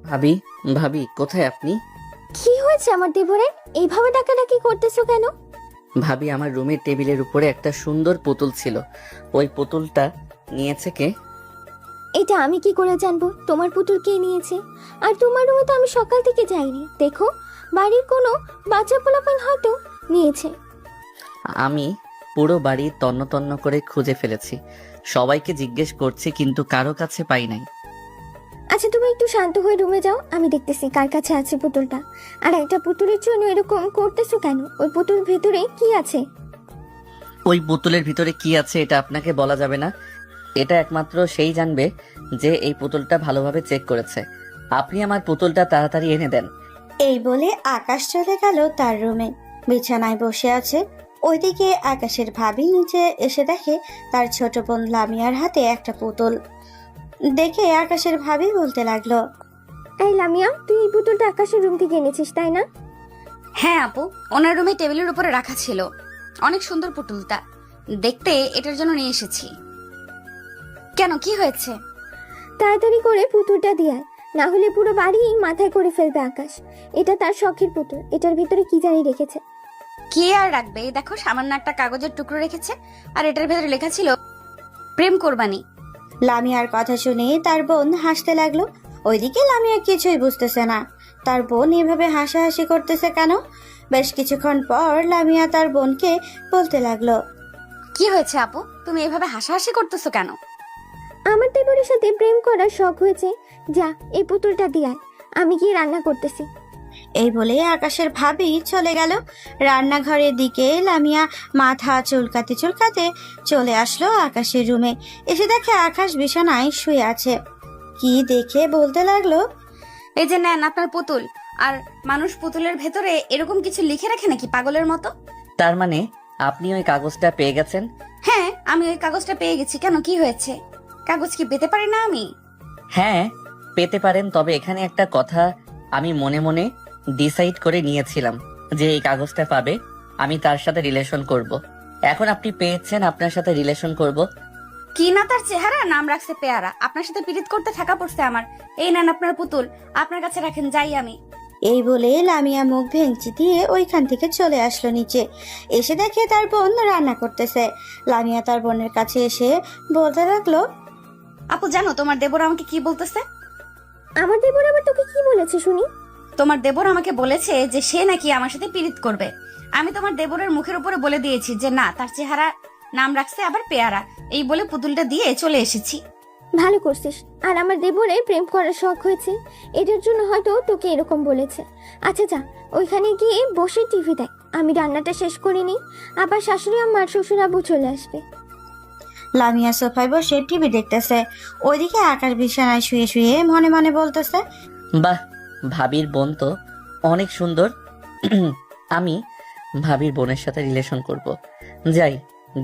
ভাবি, ভাবি কোথায় আপনি? কি হয়েছে আমার দেবরে? এইভাবে ডাকাডাকি করতেছো কেন? ভাবি, আমার রুমের টেবিলের উপরে একটা সুন্দর পুতুল ছিল। ওই পুতুলটা নিয়েছে কে? এটা আমি কি করে জানবো তোমার পুতুল কে নিয়েছে? আর তোমার রুমে তো আমি সকাল থেকে যাইনি। দেখো, বাড়ির কোনো বাচ্চা পোলাপান হয়তো নিয়েছে। আমি পুরো বাড়ি তন্ন তন্ন করে খুঁজে ফেলেছি, সবাইকে জিজ্ঞেস করছি কিন্তু কারো কাছে পাই নাই। আচ্ছা, তুমি একটু শান্ত হয়ে রুমে যাও, আমি দেখতেছি কার কাছে আছে পুতুলটা। আর একটা পুতুলের জন্য এরকম করতেছো কেন? ওই পুতুল ভেতরে কি আছে? ওই পুতুলের ভিতরে কি আছে এটা আপনাকে বলা যাবে না। এটা একমাত্র সেই জানবে যে এই পুতুলটা ভালোভাবে চেক করেছে। আপনি আমার পুতুলটা তাড়াতাড়ি এনে দেন। এই বলে আকাশ চলে গেল তার রুমে। বিছানায় বসে আছে। ওইদিকে আকাশের ভাবি নিচে এসে দেখে তার ছোট বোন লামিয়ার হাতে একটা পুতুল। দেখে আকাশের ভাবি বলতে লাগলো, এই লামিয়া, তুই এই পুতুলটা আকাশের রুম থেকে এনেছিস তাই না? হ্যাঁ আপু, ওনার রুমে টেবিলের উপরে রাখা ছিল। অনেক সুন্দর পুতুলটা দেখতে, এটার জন্য নিয়ে এসেছি। কেন, কি হয়েছে? তাড়াতাড়ি করে পুতুলটা দিয়ে আয়, না হলে পুরো বাড়ি মাথায় করে ফেলবে আকাশ। এটা তার শখের পুতুল, এটার ভিতরে কি জানি রেখেছে। কি আর রাখবে, এই দেখো সামান্য একটা কাগজের টুকরো রেখেছে, আর এটার ভেতরে লেখা ছিল প্রেম কোরবানি। লামিয়ার কথা শুনে তার বোন হাসতে লাগলো। ওইদিকে লামিয়া কিছুই বুঝতেছে না, তার বোন এভাবে হাসাহাসি করতেছে কেন। বেশ কিছুক্ষণ পর লামিয়া তার বোনকে বলতে লাগলো, কি হয়েছে আপু, তুমি এভাবে হাসাহাসি করতেছো কেন? আমার দেবরের সাথে প্রেম করার শখ হয়েছে। যা, এই পুতুলটা দিয়ে আয়, আমি গিয়ে রান্না করতেছি। এই বলে আকাশের ভাবি চলে গেল রান্নাঘরের দিকে। লামিয়া মাথা চুলকাতে চুলকাতে চলে আসলো আকাশের রুমে। এসে দেখে আকাশ বিছানায় শুয়ে আছে। কি দেখে বলতে লাগলো, এই যে নেন আপনার পুতুল। আর মানুষ পুতুলের ভেতরে এরকম কিছু লিখে রাখে নাকি পাগলের মতো? তার মানে আপনি ওই কাগজটা পেয়ে গেছেন? হ্যাঁ, আমি ওই কাগজটা পেয়ে গেছি। কেন, কি হয়েছে? কাগজ কি পেতে পারি না আমি? হ্যাঁ, পেতে পারেন, তবে এখানে একটা কথা আমি মনে মনে ডিসাইড করে নিয়েছিলাম যে এই কাগজটা পাবে আমি তার সাথে রিলেশন করব। এখন আপনি পেয়েছেন, আপনার সাথে রিলেশন করব। কি না তার চেহারা, নাম রাখছে পেয়ারা। আপনার সাথে পিরিত করতে থাকা পড়ছে আমার। এই নেন আপনার পুতুল, আপনার কাছে রাখেন, যাই আমি। এই বলে লামিয়া মুখ ভেঙচি দিয়ে ওইখান থেকে চলে আসলো নিচে। এসে দেখে তার বোন রান্না করতেছে। লামিয়া তার বোনের কাছে এসে বলতে লাগলো, আপু জানো তোমার দেবর আমাকে কি বলতেছে? আমার দেবর আবার তোকে কি বলেছে শুনি? তোমার দেবর আমাকে বলেছে যে সে নাকি আমার সাথে পিরিত করবে। আমি তোমার দেবরের মুখের উপরে বলে দিয়েছি যে না, তার চেহারা নাম রাখছে আবার পেয়ারা। এই বলে পুতুলটা দিয়ে চলে এসেছি। ভালো করছিস। আর আমার দেবরে প্রেম করার শখ হয়েছে, এটার জন্য হয়তো তোকে এরকম বলেছে। আচ্ছা যা, ওইখানে গিয়ে বসে টিভি দেখ, আমি রান্নাটা শেষ করিনি। আবার শাশুড়ি আমার শ্বশুর আবু চলে আসবে। লামিয়া সোফায় বসে টিভি দেখতেছে। ওইদিকে আকাশ বিছানায় শুয়ে শুয়ে মনে মনে বলতেছে, বাহ, ভাবির বোন তো অনেক সুন্দর। আমি ভাবির বোনের সাথে রিলেশন করব। যাই,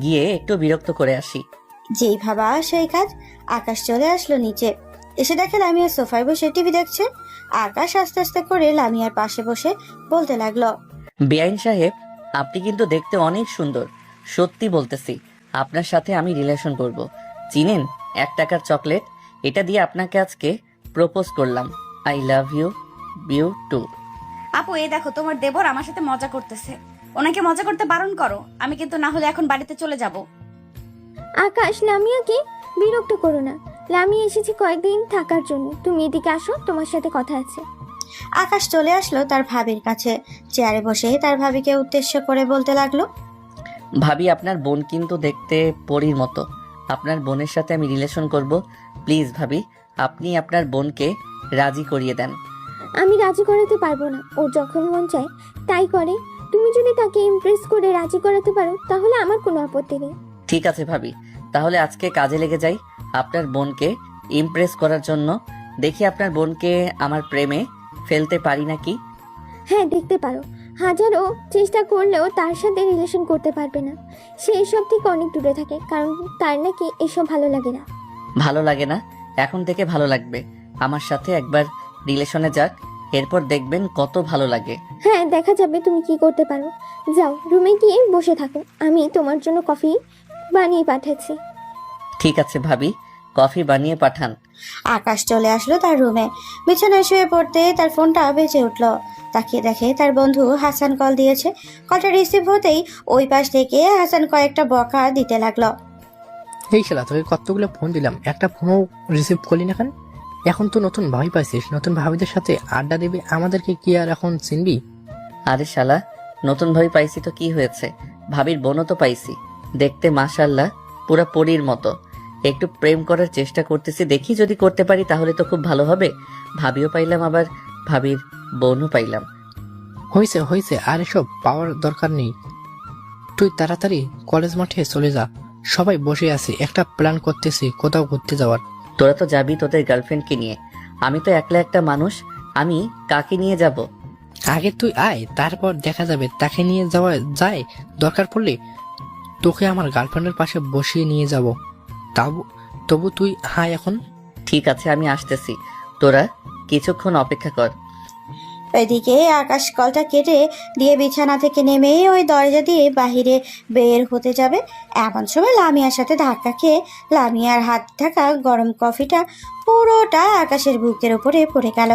গিয়ে একটু বিরক্ত করে আসি। যেই ভাবা সেই কাজ। আকাশ চলে আসলো নিচে। এসে দেখে লামিয়া সোফায় বসে টিভি দেখছে। আকাশ আস্তে আস্তে করে লামিয়ার পাশে বসে বলতে লাগলো, বেআইন সাহেব, আপনি কিন্তু দেখতে অনেক সুন্দর। সত্যি বলতেছি, আপনার সাথে আমি রিলেশন করব। চিনেন 1 টাকার চকলেট? এটা দিয়ে আপনাকে আজকে প্রপোজ করলাম। I love you, you too. আপু এই দেখো, তোমার দেবর আমার সাথে মজা করতেছে। ওনাকে মজা করতে বারণ করো, আমি কিন্তু না হলে এখন বাড়িতে চলে যাব। আকাশ, লামিয়াকে বিরক্ত করো না। লামিয়া এসেছি কয়েকদিন থাকার জন্য, তুমি এদিকে আসো, তোমার সাথে কথা আছে। আকাশ চলে আসলো তার ভাবির কাছে। চেয়ারে বসে তার ভাবিকে উদ্দেশ্য করে বলতে লাগলো, ভাবি, আপনার বোন কিন্তু দেখতে পরীর মতো। আপনার বোনের সাথে আমি রিলেশন করব। প্লিজ ভাবি, আপনি আপনার বোনকে রাজি করিয়ে দেন। আমি রাজি করাতে পারবো না, ও যখন মন চায় তাই করে। তুমি যদি তাকে ইমপ্রেস করে রাজি করাতে পারো তাহলে আমার কোনো আপত্তি নেই। ঠিক আছে ভাবি, তাহলে আজকে কাজে লেগে যাই আপনার বোনকে ইমপ্রেস করার জন্য। দেখি আপনার বোনকে আমার প্রেমে ফেলতে পারি নাকি। হ্যাঁ, দেখতে পারো। হাজারো চেষ্টা করলেও তার সাথে রিলেশন করতে পারবে না। সে এসব থেকে অনেক দূরে থাকে, কারণ তার নাকি এসব ভালো লাগে না। ভালো লাগে না? এখন থেকে ভালো লাগবে। আমার সাথে একবার রিলেশনে যাক, এরপর দেখবেন কত ভালো লাগে। হ্যাঁ, দেখা যাবে তুমি কি করতে পারো। যাও, রুমে গিয়ে বসে থাকো, আমি তোমার জন্য কফি বানিয়ে পাঠাচ্ছি। ঠিক আছে ভাবি, কফি বানিয়ে পাঠান। আকাশ চলে আসলো তার রুমে। বিছানায় শুয়ে পড়তে তার ফোনটা বেজে উঠলো। তাকিয়ে দেখে তার বন্ধু হাসান কল দিয়েছে। কলটা রিসিভ হতেই ওই পাশ থেকে হাসান কয়েকটা বকা দিতে লাগলো। এই শালা, তোকে কতগুলো ফোন দিলাম, একটা ফোনও রিসিভ করলি না কেন? এখন তো নতুন ভাবি পাইছিস, নতুন ভাবিদের সাথে আড্ডা দিবি, আমাদেরকে কি আর এখন চিনবি? আরে শালা, নতুন ভাবি পাইছি তো কি হয়েছে? ভাবির বোনও তো পাইছি, দেখতে মাশাআল্লাহ পুরা পরীর মতো। একটু প্রেম করার চেষ্টা করতেছি, দেখি যদি করতে পারি তাহলে তো খুব ভালো হবে। ভাবিও পাইলাম, আবার ভাবির বোনও পাইলাম। হয়েছে হয়েছে, আর এসব পাওয়ার দরকার নেই। তুই তাড়াতাড়ি কলেজ মাঠে চলে যা, সবাই বসে আছে, একটা প্ল্যান করতেছি কোথাও ঘুরতে যাওয়ার। তোরা তো যাবি তোদের গার্লফ্রেন্ডকে নিয়ে, আমি তো একলা একটা মানুষ, আমি কাকে নিয়ে যাব? আগে তুই আয়, তারপর দেখা যাবে তাকে নিয়ে যাওয়া যায়। দরকার পড়লে তোকে আমার গার্লফ্রেন্ডের পাশে বসিয়ে নিয়ে যাব। তবু তুই হায় এখন। ঠিক আছে, আমি আসতেছি, তোরা কিছুক্ষণ অপেক্ষা কর। এদিকে আকাশ কলটা কেটে দিয়ে বিছানা থেকে নেমে ওই দরজা দিয়ে বাহিরে বের হতে যাবে। এমন সময় লামিয়ার সাথে ধাক্কা খেয়ে লামিয়ার হাত থাকা গরম কফিটা পুরোটা আকাশের বুকের উপরে পড়ে গেল।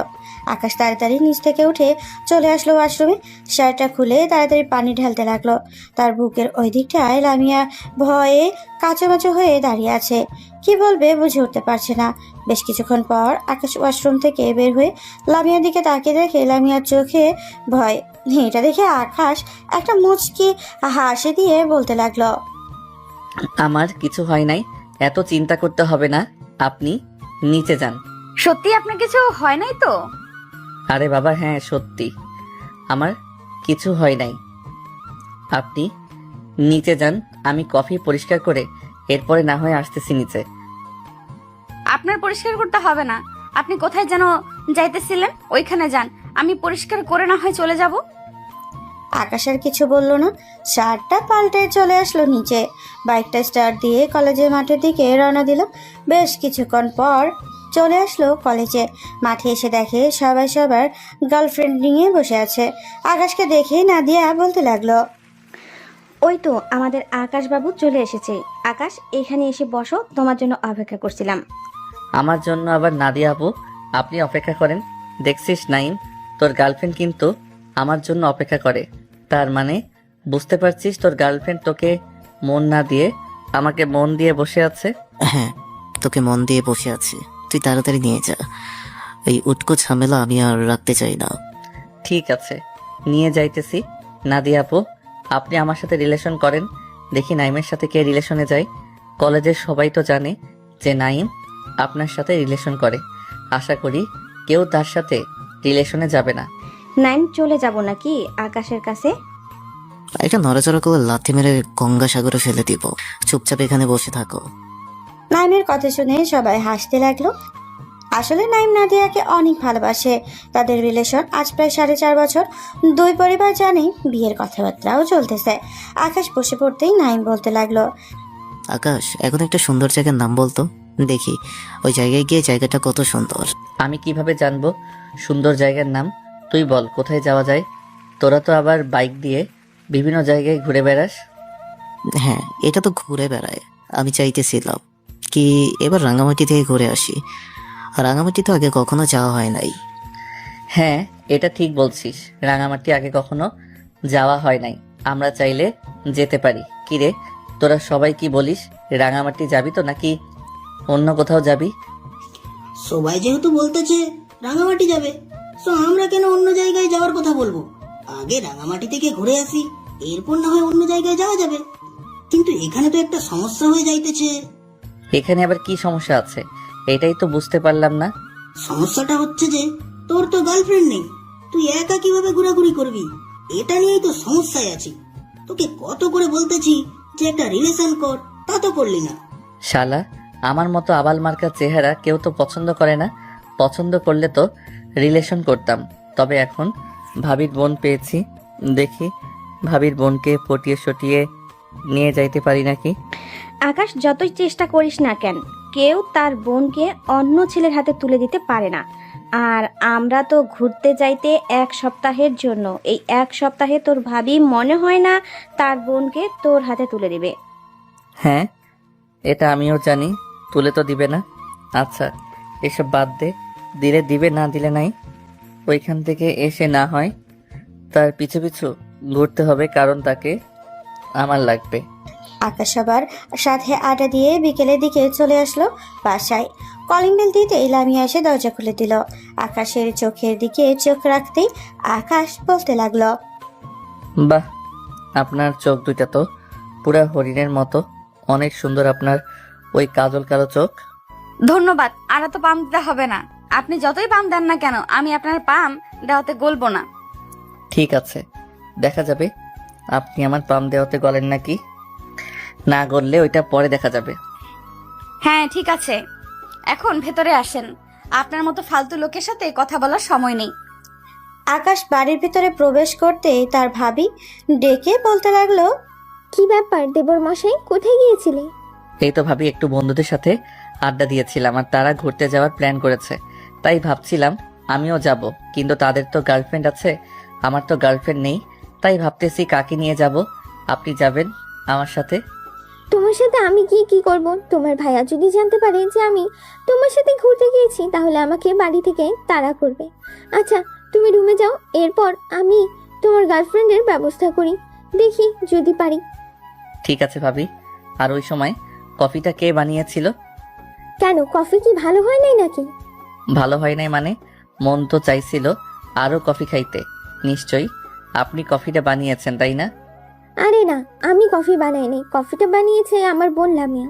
আকাশ তাড়াতাড়ি নিচ থেকে উঠে চলে আসলো ওয়াশরুমে। শার্টটা খুলে তাড়াতাড়ি পানি ঢালতে লাগলো। তার বুকের ওই দিকটায় লামিয়া ভয়ে কাঁচোমাচো হয়ে দাঁড়িয়ে আছে। কি বলবে বুঝে উঠতে পারছে না। বেশ কিছুক্ষণ পর আকাশ ওয়াশরুম থেকে বের হয়ে লামিয়ার দিকে তাকিয়ে দেখে লামিয়ার চোখে ভয়। এটা দেখে আকাশ একটা মুচকি হাসি দিয়ে বলতে লাগলো, আমার কিছু হয় নাই, এত চিন্তা করতে হবে না, আপনি নিচে যান। সত্যি আপনার কিছু হয় নাই তো? আরে বাবা হ্যাঁ, সত্যি আমার কিছু হয় নাই। আপনি নিচে যান, আমি কফি পরিষ্কার করে এরপরে না হয় আসতেছি নিচে। আপনার পরিষ্কার করতে হবে না, আপনি কোথায় যেন যাইতেছিলেন, ওইখানে যান, আমি পরিষ্কার করে না হয় চলে যাব। আকাশ আর কিছু বলল না। শার্টটা পাল্টে চলে আসলো নিচে। বাইকটা স্টার্ট দিয়ে কলেজের মাঠের দিকে রওনা দিল। বেশ কিছুক্ষণ পর চলে আসলো কলেজে। মাঠে এসে দেখে সবাই সবার গার্লফ্রেন্ড নিয়ে বসে আছে। আকাশকে দেখে নাদিয়া বলতে লাগলো, ওই তো আমাদের আকাশ বাবু চলে এসেছে। আকাশ, এখানে এসে বসো, তোমার জন্য অপেক্ষা করছিলাম। আমার জন্য আবার নাদিয়া আপু? আপনি অপেক্ষা করেন, দেখছিস নাইম, তোর গার্লফ্রেন্ড কিন্তু আমার জন্য অপেক্ষা করে। তার মানে বুঝতে পারছিস তোর গার্লফ্রেন্ড তোকে মন না দিয়ে আমাকে মন দিয়ে বসে আছে। হ্যাঁ, তোকে মন দিয়ে বসে আছি, তুই তাড়াতাড়ি নিয়ে যা। এই উটকো ঝামেলা আমি আর রাখতে চাই না। ঠিক আছে, নিয়ে যাইতেছি। নাদিয়া আপু, আপনি আমার সাথে রিলেশন করেন, দেখি নাইমের সাথে কে রিলেশনে যায়। কলেজের সবাই তো জানে যে নাইম আপনার সাথে রিলেশন করে, আশা করি কেউ তার সাথে রিলেশনে যাবে না। নাইম, চলে যাব নাকি আকাশের কাছে? একটা নড়াচড়া করে লাথি মেরে গঙ্গাসাগরে ফেলে দিব। চুপচাপ এখানে বসে থাকো। নাইমের কথা শুনে সবাই হাসতে লাগলো। আসলে নাইম নাদিয়াকে অনেক ভালোবাসে। তাদের রিলেশন আজ প্রায় 4.5 বছর। দুই পরিবার জানে, বিয়ের কথাবার্তাও চলতেছে। আকাশ বসে পড়তেই নাইম বলতে লাগলো, আকাশ, এখন একটা সুন্দর জায়গার নাম বলতো, দেখি ওই জায়গায় গিয়ে জায়গাটা কত সুন্দর। আমি কিভাবে জানবো সুন্দর জায়গার নাম? তুই বল কোথায় যাওয়া যায়। তোরা তো আবার বাইক দিয়ে বিভিন্ন জায়গায় ঘুরে বেড়াস। হ্যাঁ, এটা তো ঘুরে বেড়ায়। আমি চাইতেছিলাম কি এবার রাঙামাটি থেকে ঘুরে আসি। রাঙামাটি তো আগে কখনো যাওয়া হয় নাই। হ্যাঁ, এটা ঠিক বলছিস, রাঙামাটি আগে কখনো যাওয়া হয় নাই, আমরা চাইলে যেতে পারি। কিরে, তোরা সবাই কি বলিস, রাঙামাটি যাবি তো নাকি অন্য কোথাও যাবি? সবাই যেহেতু বলতেছে রাঙামাটি যাবে, তো আমরা কেন অন্য জায়গায় যাওয়ার কথা বলবো? আগে রাঙামাটি থেকে ঘুরে আসি, এরপর না হয় অন্য জায়গায় যাওয়া যাবে। কিন্তু এখানে তো একটা সমস্যা হয়ে যাইতেছে। এখানে আবার কি সমস্যা আছে, এটাই তো বুঝতে পারলাম না। সমস্যাটা হচ্ছে যে তোর তো গার্লফ্রেন্ড নেই, তুই একা কিভাবে ঘোরাঘুরি করবি? এটা নিয়েই তো সমস্যায় আছি। তোকে কত করে বলতেছি যে একটা রিলেশন কর, তা তো করলি না। শালা, আমার মতো আবাল মার্কা চেহারা কেউ তো পছন্দ করে না, পছন্দ করলে তো রিলেশন করতাম। তবে এখন ভাবির বোন পেয়েছি, দেখি ভাবির বোনকে পটিয়ে সটিয়ে নিয়ে যাইতে পারি নাকি। আকাশ, যতই চেষ্টা করিস না কেন, কেউ তার বোনকে অন্য ছেলের হাতে তুলে দিতে পারে না। আর আমরা তো ঘুরতে যাইতে 1 সপ্তাহের জন্য। এই 1 সপ্তাহে তোর ভাবি মনে হয় না তার বোনকে তোর হাতে তুলে দিবে। হ্যাঁ, এটা আমিও জানি, তুলে তো দিবে না। আচ্ছা, এসব বাদ দে, দিলে দিবে, না দিলে নাই। ওইখান থেকে এসে না হয় তার পিছু পিছু ঘুরতে হবে, কারণ তাকে আমার লাগবে। আকাশ আবার সাথে আটা দিয়ে বিকেলের দিকে চলে আসলো বাসায়। কলিং বেল দিতেই লামিয়া এসে দরজা খুলে দিল। আকাশের চোখের দিকে চোখ রাখতেই আকাশ বলতে লাগলো, বাহ, আপনার চোখ দুইটা তো পুরা হরিণের মতো, অনেক সুন্দর আপনার ওই কাজল কালো চোখ। ধন্যবাদ। আর এত পাম দিতে হবে না। আপনি যতই পাম দেন না কেন, আমি আপনার পাম দেওয়াতে গলবো না। ঠিক আছে, দেখা যাবে আপনি আমার পাম দেওয়াতে গলেন নাকি। না গললে ওইটা পরে দেখা যাবে। হ্যাঁ ঠিক আছে, এখন ভেতরে আসেন। আপনার মতো ফালতু লোকের সাথে কথা বলার সময় নেই। আকাশ বাড়ির ভিতরে প্রবেশ করতেই তার ভাবি ডেকে বলতে লাগলো, কি ব্যাপার দেবর মশাই, কোথায় গিয়েছিলে? এই তো ভাবি, একটু বন্ধুদের সাথে আড্ডা দিয়েছিলাম আর তারা ঘুরতে যাওয়ার প্ল্যান করেছে, তাই ভাবছিলাম আমিও যাব, কিন্তু তাদের তো গার্লফ্রেন্ড আছে, আমার তো গার্লফ্রেন্ড নেই, তাই ভাবতেছি কাকে নিয়ে যাব। আপনি যাবেন আমার সাথে? তোমার সাথে আমি গিয়ে কি করব? তোমার ভাইয়া যদি জানতে পারে যে আমি তোমার সাথে ঘুরতে গিয়েছি, তাহলে আমাকে বাড়ি থেকে তাড়া করবে। আচ্ছা, তুমি রুমে যাও, এরপর আমি তোমার গার্লফ্রেন্ডের ব্যবস্থা করি, দেখি যদি পারি। ঠিক আছে ভাবি। আর ওই সময় কফিটা কে বানিয়েছিল? কেন, কফি কি ভালো হয় নাই নাকি? ভালো হয় নাই মানে? মন তো চাইছিল আরো কফি খাইতে। নিশ্চয়ই আপনি কফিটা বানিয়েছেন, তাই না? আরে না, আমি কফি বানাইনি, কফিটা বানিয়েছে আমার বোন লামিয়া।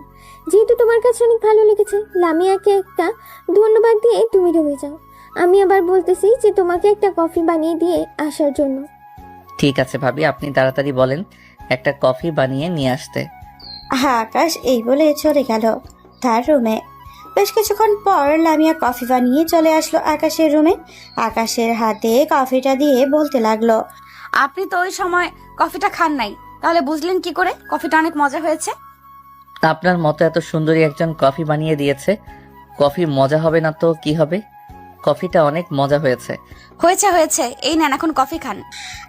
যেহেতু তোমার কাছে অনেক ভালো লেগেছে, লামিয়াকে একটা ধন্যবাদ দিয়ে তুমি রুমে যাও। আমি আবার বলতেছি যে তোমাকে একটা কফি বানিয়ে দিয়ে আসার জন্য। ঠিক আছে ভাবি, আপনি তাড়াতাড়ি বলেন একটা কফি বানিয়ে নিয়ে আসতে। হ্যাঁ, আকাশ এই বলে চলে গেল তার রুমে। বেশ কিছুক্ষণ পর লামিয়া কফি বানিয়ে চলে আসলো আকাশের রুমে। আকাশের হাতে কফিটা দিয়ে বলতে লাগলো, আপনি তো ওই সময় কফিটা খান নাই, তাহলে বুঝলেন কি করে কফিটা অনেক মজা হয়েছে? আপনার মতো এত সুন্দরী একজন কফি বানিয়ে দিয়েছে, কফি মজা হবে না তো কি হবে? কফিটা অনেক মজা হয়েছে। হয়েছে হয়েছে, এই নেন এখন কফি খান।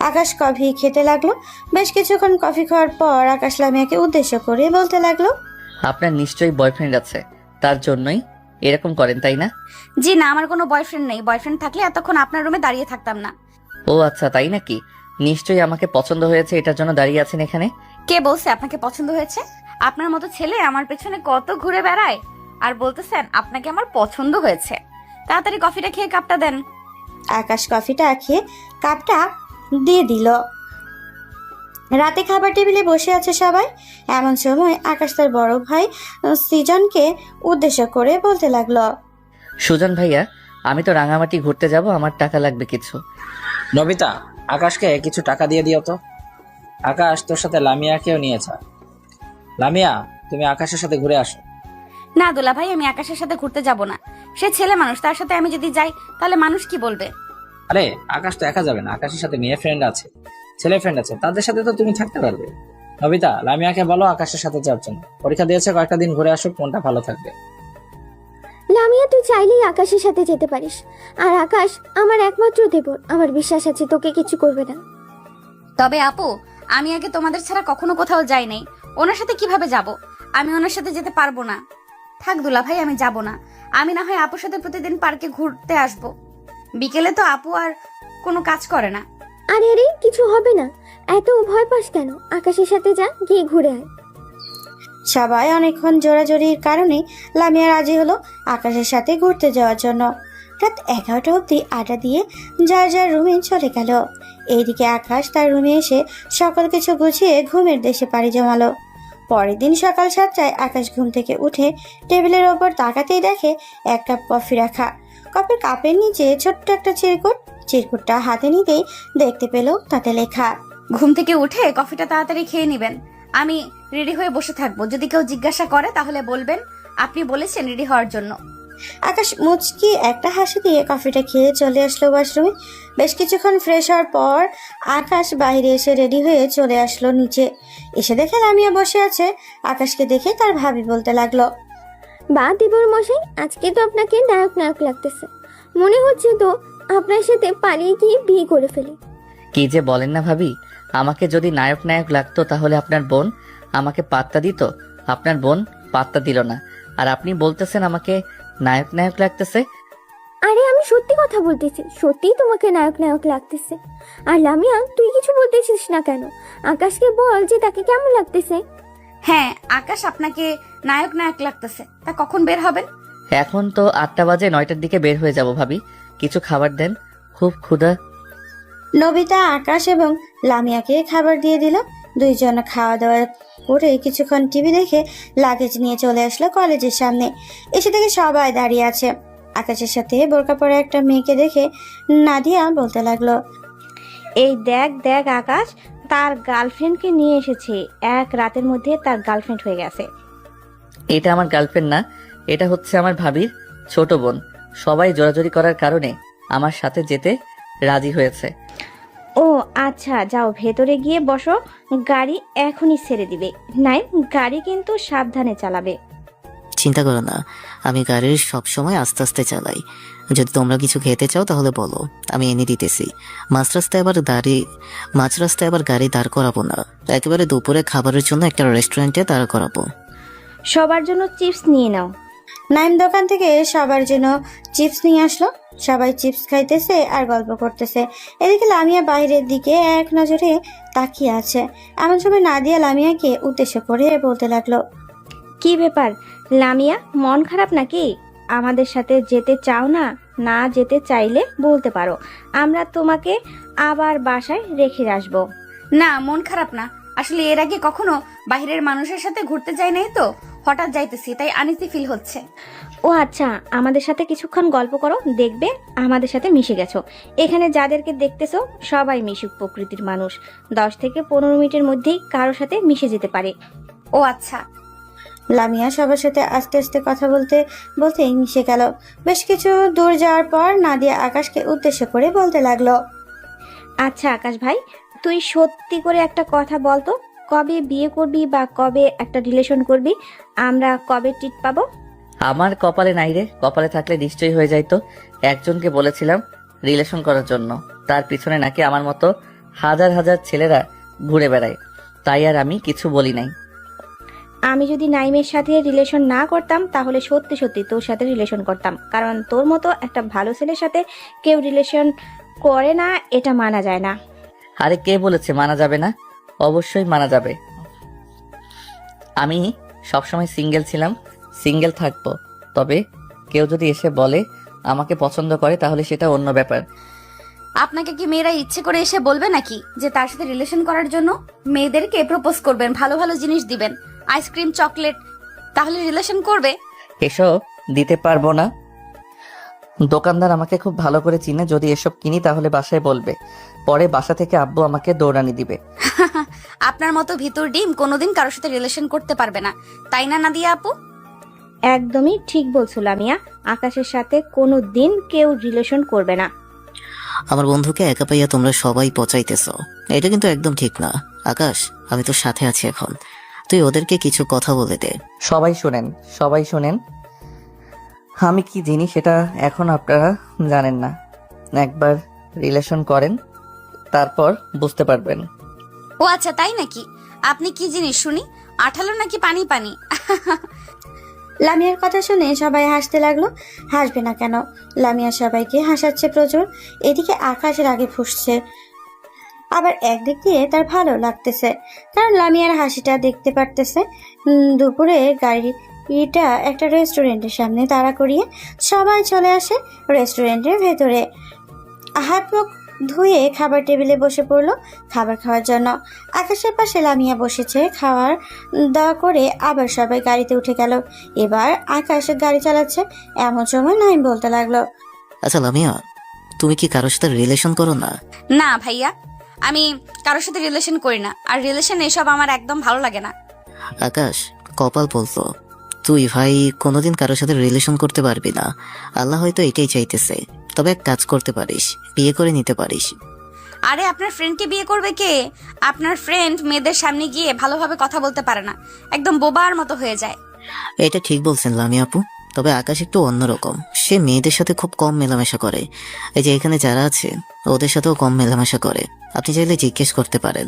আকাশ কফি খেতে লাগলো। বেশ কিছুক্ষণ কফি খাওয়ার পর আকাশ লামিয়াকে উদ্দেশ্য করে বলতে লাগলো, আপনার নিশ্চয়ই বয়ফ্রেন্ড আছে, তার জন্যই এরকম করেন, তাই না? জি না, আমার কোনো বয়ফ্রেন্ড নেই। বয়ফ্রেন্ড থাকলে এতক্ষণ আপনার রুমে দাঁড়িয়ে থাকতাম না। ও আচ্ছা, তাই নাকি? নিশ্চয়ই আমাকে পছন্দ হয়েছে, এটার জন্য দাঁড়িয়ে আছেন এখানে। কে বলছে আপনাকে পছন্দ হয়েছে? আপনার মতো ছেলে আমার পেছনে কত ঘুরে বেড়ায়, আর বলতেছেন আপনাকে আমার পছন্দ হয়েছে? তাড়াতাড়ি কফিটা খেয়ে কাপটা দেন। আকাশ কফিটা খেয়ে কাপটা দিয়ে দিল। রাতে খাবার টেবিলে বসে আছে সবাই। এমন সময় আকাশ তার বড় ভাই সৃজনকে উদ্দেশ্য করে বলতে লাগলো, সুজন ভাইয়া, আমি তো রাঙামাটি ঘুরতে যাব, আমার টাকা লাগবে কিছু। নবিতা, আকাশকে কিছু টাকা দিয়ে দিও তো। আকাশ তোর সাথে লামিয়াকেও নিয়ে যা। লামিয়া, তুমি আকাশের সাথে ঘুরে আসো। না দুলা ভাই, আমি আকাশের সাথে ঘুরতে যাব না। সে ছেলে মানুষ, তার সাথে আমি যদি যাই তাহলে মানুষ কি বলবে? আরে আকাশ তো একা যাবে না, আকাশের সাথে মেয়ে ফ্রেন্ড আছে, ছেলে ফ্রেন্ড আছে, তাদের সাথে তো তুমি থাকতে পারবে। নবিতা, লামিয়াকে বলো আকাশের সাথে যাওয়ার জন্য। পরীক্ষা দিয়েছে, কয়েকটা দিন ঘুরে আসুক, মনটা ভালো থাকবে। লামিয়া, তুই চাইলেই আকাশের সাথে যেতে পারিস। আর আকাশ আমার একমাত্র দেবর, আমার বিশ্বাস আছে তোকে কিছু করবে না। তবে আপু, আমি আগে তোমাদের ছাড়া কখনো কোথাও যাই নাই, ওনার সাথে কিভাবে যাব? আমি ওনার সাথে যেতে পারবো না। থাক দুলা ভাই, আমি যাব না। আমি না হয় আপুর সাথে প্রতিদিন পার্কে ঘুরতে আসবো। বিকেলে তো আপু আর কোনো কাজ করে না। আরে আরে, কিছু হবে না, এত ভয় পাস কেন? আকাশের সাথে যা, গিয়ে ঘুরে আয়। সবাই অনেকক্ষণ জোরাজোরির কারণে লামিয়া রাজি হলো আকাশের সাথে ঘুরতে যাওয়ার জন্য। রাত 11টা অবধি আড্ডা দিয়ে যার যার রুমে চলে গেল। এইদিকে আকাশ তার রুমে এসে সকল কিছু গুছিয়ে ঘুমের দেশে পাড়ি জমালো। পরের দিন সকাল 7টায় আকাশ ঘুম থেকে উঠে টেবিলের ওপর তাকাতেই দেখে এক কাপ কফি রাখা। কফির কাপের নিচে ছোট্ট একটা চিরকুটটা হাতে নিতেই দেখতে পেল তাতে লেখা, ঘুম থেকে উঠে কফিটা তাড়াতাড়ি খেয়ে নেবেন। আমি রেডি হয়ে বসে থাকবো, যদি কেউ জিজ্ঞাসা করে তাহলে বলবেন আপনি বলেছেন রেডি হওয়ার জন্য। আকাশ মুচকি একটা হাসি দিয়ে কফিটা খেয়ে চলে আসলো ওয়াশরুমে। বেশ কিছুক্ষণ ফ্রেশ হওয়ার পর আকাশ বাইরে এসে রেডি হয়ে চলে আসলো নিচে। এসে দেখে লামিয়া বসে আছে। আকাশকে দেখে তার ভাবি বলতে লাগলো, বা দেবর মশাই, আজকে তো আপনাকে নায়ক নায়ক লাগতেছে। মনে হচ্ছে তো আপনার সাথে পালিয়ে গিয়ে বিয়ে করে ফেলি। কি যে বলেন না ভাবি, আমাকে যদি নায়ক নায়ক লাগতো তাহলে আপনার বোন আমাকে পাত্তা দিত? আপনার বোন পাত্তা দিল না, আর আপনি বলতেছেন আমাকে নায়ক নায়ক লাগতেছে? আরে আমি সত্যি কথা বলতেছি, সত্যিই তোমাকে নায়ক নায়ক লাগতেছে। আর লামিয়া তুই কিছু বলতেছিস না কেন? আকাশকে বল যে তাকে কেমন লাগতেছে। হ্যাঁ, আকাশ আপনাকে নায়ক নায়ক লাগতেছে। তা কখন বের হবেন? এখন তো 8টা বাজে, 9টার দিকে বের হয়ে যাব ভাবি। কিছু খাবার দেন, খুব ক্ষুধা। নবিতা আকাশ এবং লামিয়াকে খাবার দিয়ে দিল। দুইজন খাওয়া দাওয়া করে কিছুক্ষণ টিভি দেখে লাগেজ নিয়ে চলে আসলো কলেজের সামনে। এসে দেখে সবাই দাঁড়িয়ে আছে। আকাশের সাথে বোরকা পরা একটা মেয়েকে দেখে নাদিয়া বলতে লাগলো, এই দেখ দেখ আকাশ, তার গার্লফ্রেন্ডকে নিয়ে এসেছে। এক রাতের মধ্যে তার গার্লফ্রেন্ড হয়ে গেছে। এটা আমার গার্লফ্রেন্ড না, এটা হচ্ছে আমার ভাবির ছোট বোন। সবাই জোরাজোরি করার কারণে আমার সাথে যেতে রাজি হয়েছে। ও আচ্ছা, যাও ভেতরে গিয়ে বসো, গাড়ি এখনই ছেড়ে দিবে। নাই, গাড়ি কিন্তু সাবধানে চালাবে। চিন্তা করো না, আমি গাড়ির সব সময় আস্তে আস্তে চালাই। যদি তোমরা কিছু খেতে চাও তাহলে বলো, আমি এনে দিতেছি। মাঝ রাস্তায় আবার গাড়ি দাঁড় করাবো না, একেবারে দুপুরে খাবারের জন্য একটা রেস্টুরেন্টে দাঁড় করাবো। সবার জন্য চিপস নিয়ে নাও। নাইম দোকান থেকে সবার জন্য চিপস নিয়ে আসলো। সবাই চিপস খাইতেছে আর গল্প করতেছে। এদিকে লামিয়া বাইরের দিকে এক নজরে তাকিয়ে আছে। এমন সময় নাদিয়া লামিয়াকে উদ্দেশ্য করে বলতে লাগলো, কি ব্যাপার লামিয়া, মন খারাপ নাকি? আমাদের সাথে যেতে চাও না? না যেতে চাইলে বলতে পারো, আমরা তোমাকে আবার বাসায় রেখে আসবো। না, মন খারাপ না। আসলে এর আগে কখনো বাইরের মানুষের সাথে ঘুরতে যাই নাই তো, হঠাৎ যাইতেছি, তাই আনইজি ফিল হচ্ছে। ও আচ্ছা, আমাদের সাথে কিছুক্ষণ গল্প করো, দেখবে আমাদের সাথে মিশে গেছো। এখানে যাদেরকে দেখতেছো সবাই মিশুক প্রকৃতির মানুষ। 10 থেকে 15 মিনিটের মধ্যেই কারোর সাথে মিশে যেতে পারে। ও আচ্ছা। লামিয়া সবার সাথে আস্তে আস্তে কথা বলতে বলতেই মিশে গেল। বেশ কিছু দূর যাওয়ার পর নাদিয়া আকাশকে উদ্দেশ্য করে বলতে লাগলো, আচ্ছা আকাশ ভাই, তুই সত্যি করে একটা কথা বলতো, কবে বিয়ে করবি বা কবে একটা রিলেশন করবি? আমরা কবে টিট পাবো? আমার কপালে নাই রে, কপালে থাকলে নিশ্চয়ই হয়ে যাইতো। একজনকে বলেছিলাম রিলেশন করার জন্য, তার পিছনে নাকি আমার মতো হাজার হাজার ছেলেরা ঘুরে বেড়ায়, তাই আর আমি কিছু বলি নাই। আমি যদি নাইমের সাথে রিলেশন না করতাম তাহলে সত্যি সত্যি তোর সাথে রিলেশন করতাম, কারণ তোর মতো একটা ভালো ছেলের সাথে কেউ রিলেশন করে না, এটা মানা যায় না। আরে কে বলেছে মানা যাবে না? অবশ্যই মানা যাবে। আমি সবসময় সিঙ্গেল ছিলাম, সিঙ্গেল থাকবো। তবে কেউ যদি এসে বলে আমাকে পছন্দ করে তাহলে সেটা অন্য ব্যাপার। আপনাকে কি মেয়েরা ইচ্ছে করে এসে বলবে নাকি যে তার সাথে রিলেশন করার জন্য? মেয়েদেরকে প্রপোজ করবেন, ভালো ভালো জিনিস দিবেন, আইসক্রিম, চকলেট, তাহলে রিলেশন করবে। এসব দিতে পারবো না। দোকানদার আমাকে খুব ভালো করে চিনে, যদি এসব কিনি তাহলে বাসায় বলবে, পরে বাসা থেকে আব্বু আমাকে দৌড়ানি দিবে। আপনার মতো ভিতর ডিম কোনোদিন কারোর সাথে রিলেশন করতে পারবে না, তাই না নাদিয়া আপু? একদমই ঠিক বলছো লামিয়া, আকাশের সাথে কোনো দিন কেউ রিলেশন করবে না। আমার বন্ধুকে একা পাইয়া তোমরা সবাই পচাইতেছ, এটা কিন্তু একদম ঠিক না। আকাশ, আমি তোর সাথে আছি এখন, তুই ওদেরকে কিছু কথা বলে দে। সবাই শোনেন, সবাই শোনেন, আমি কি জিনিস সেটা এখন আপনারা জানেন না। একবার রিলেশন করেন, তারপর বুঝতে পারবেন। ও আচ্ছা, তাই নাকি? আপনি কি জিনিস শুনি, আঠালো নাকি পানি পানি? লামিয়ার কথা শুনে সবাই হাসতে লাগলো। হাসবে না কেন, লামিয়া সবাইকে হাসাচ্ছে প্রচুর। এদিকে আকাশের আগে ফুসছে, আবার একদিক দিয়ে তার ভালো লাগতেছে, কারণ লামিয়ার হাসিটা দেখতে পারতেছে। দুপুরে গাড়িটা একটা রেস্টুরেন্টের সামনে তাড়া করিয়ে সবাই চলে আসে রেস্টুরেন্টের ভেতরে। হাত মুখ ধুয়ে খাবার টেবিলে বসে পড়লো খাবার খাওয়ার জন্য। আকাশের পাশে লামিয়া বসেছে। খাওয়ার দাওয়া করে আবার সবাই গাড়িতে উঠে গেল। এবার আকাশ গাড়ি চালাচ্ছে। এমন সময় নাইম বলতে লাগলো, আচ্ছা লামিয়া, তুমি কি কারোর সাথে রিলেশন করো না? না ভাইয়া, আমি কারোর সাথে রিলেশন করি না, আর রিলেশন এসব আমার একদম ভালো লাগে না। আকাশ, কপাল বলতো, তুই ভাই কোনোদিন কারোর সাথে রিলেশন করতে পারবি না। আল্লাহ হয়তো এটাই চাইতেছে। তবে এক কাজ করতে পারিস, বিয়ে করে নিতে পারিস। আরে আপনার ফ্রেন্ডকে বিয়ে করবে কে? আপনার ফ্রেন্ড মেয়েদের সামনে গিয়ে ভালোভাবে কথা বলতে পারে না, একদম বোবার মতো হয়ে যায়। এটা ঠিক বলছেন লামি আপু, তবে আকাশ একটু অন্যরকম। সে মেয়েদের সাথে খুব কম মেলামেশা করে। এই যে এখানে যারা আছে ওদের সাথেও কম মেলামেশা করে, আপনি চাইলে জিজ্ঞেস করতে পারেন।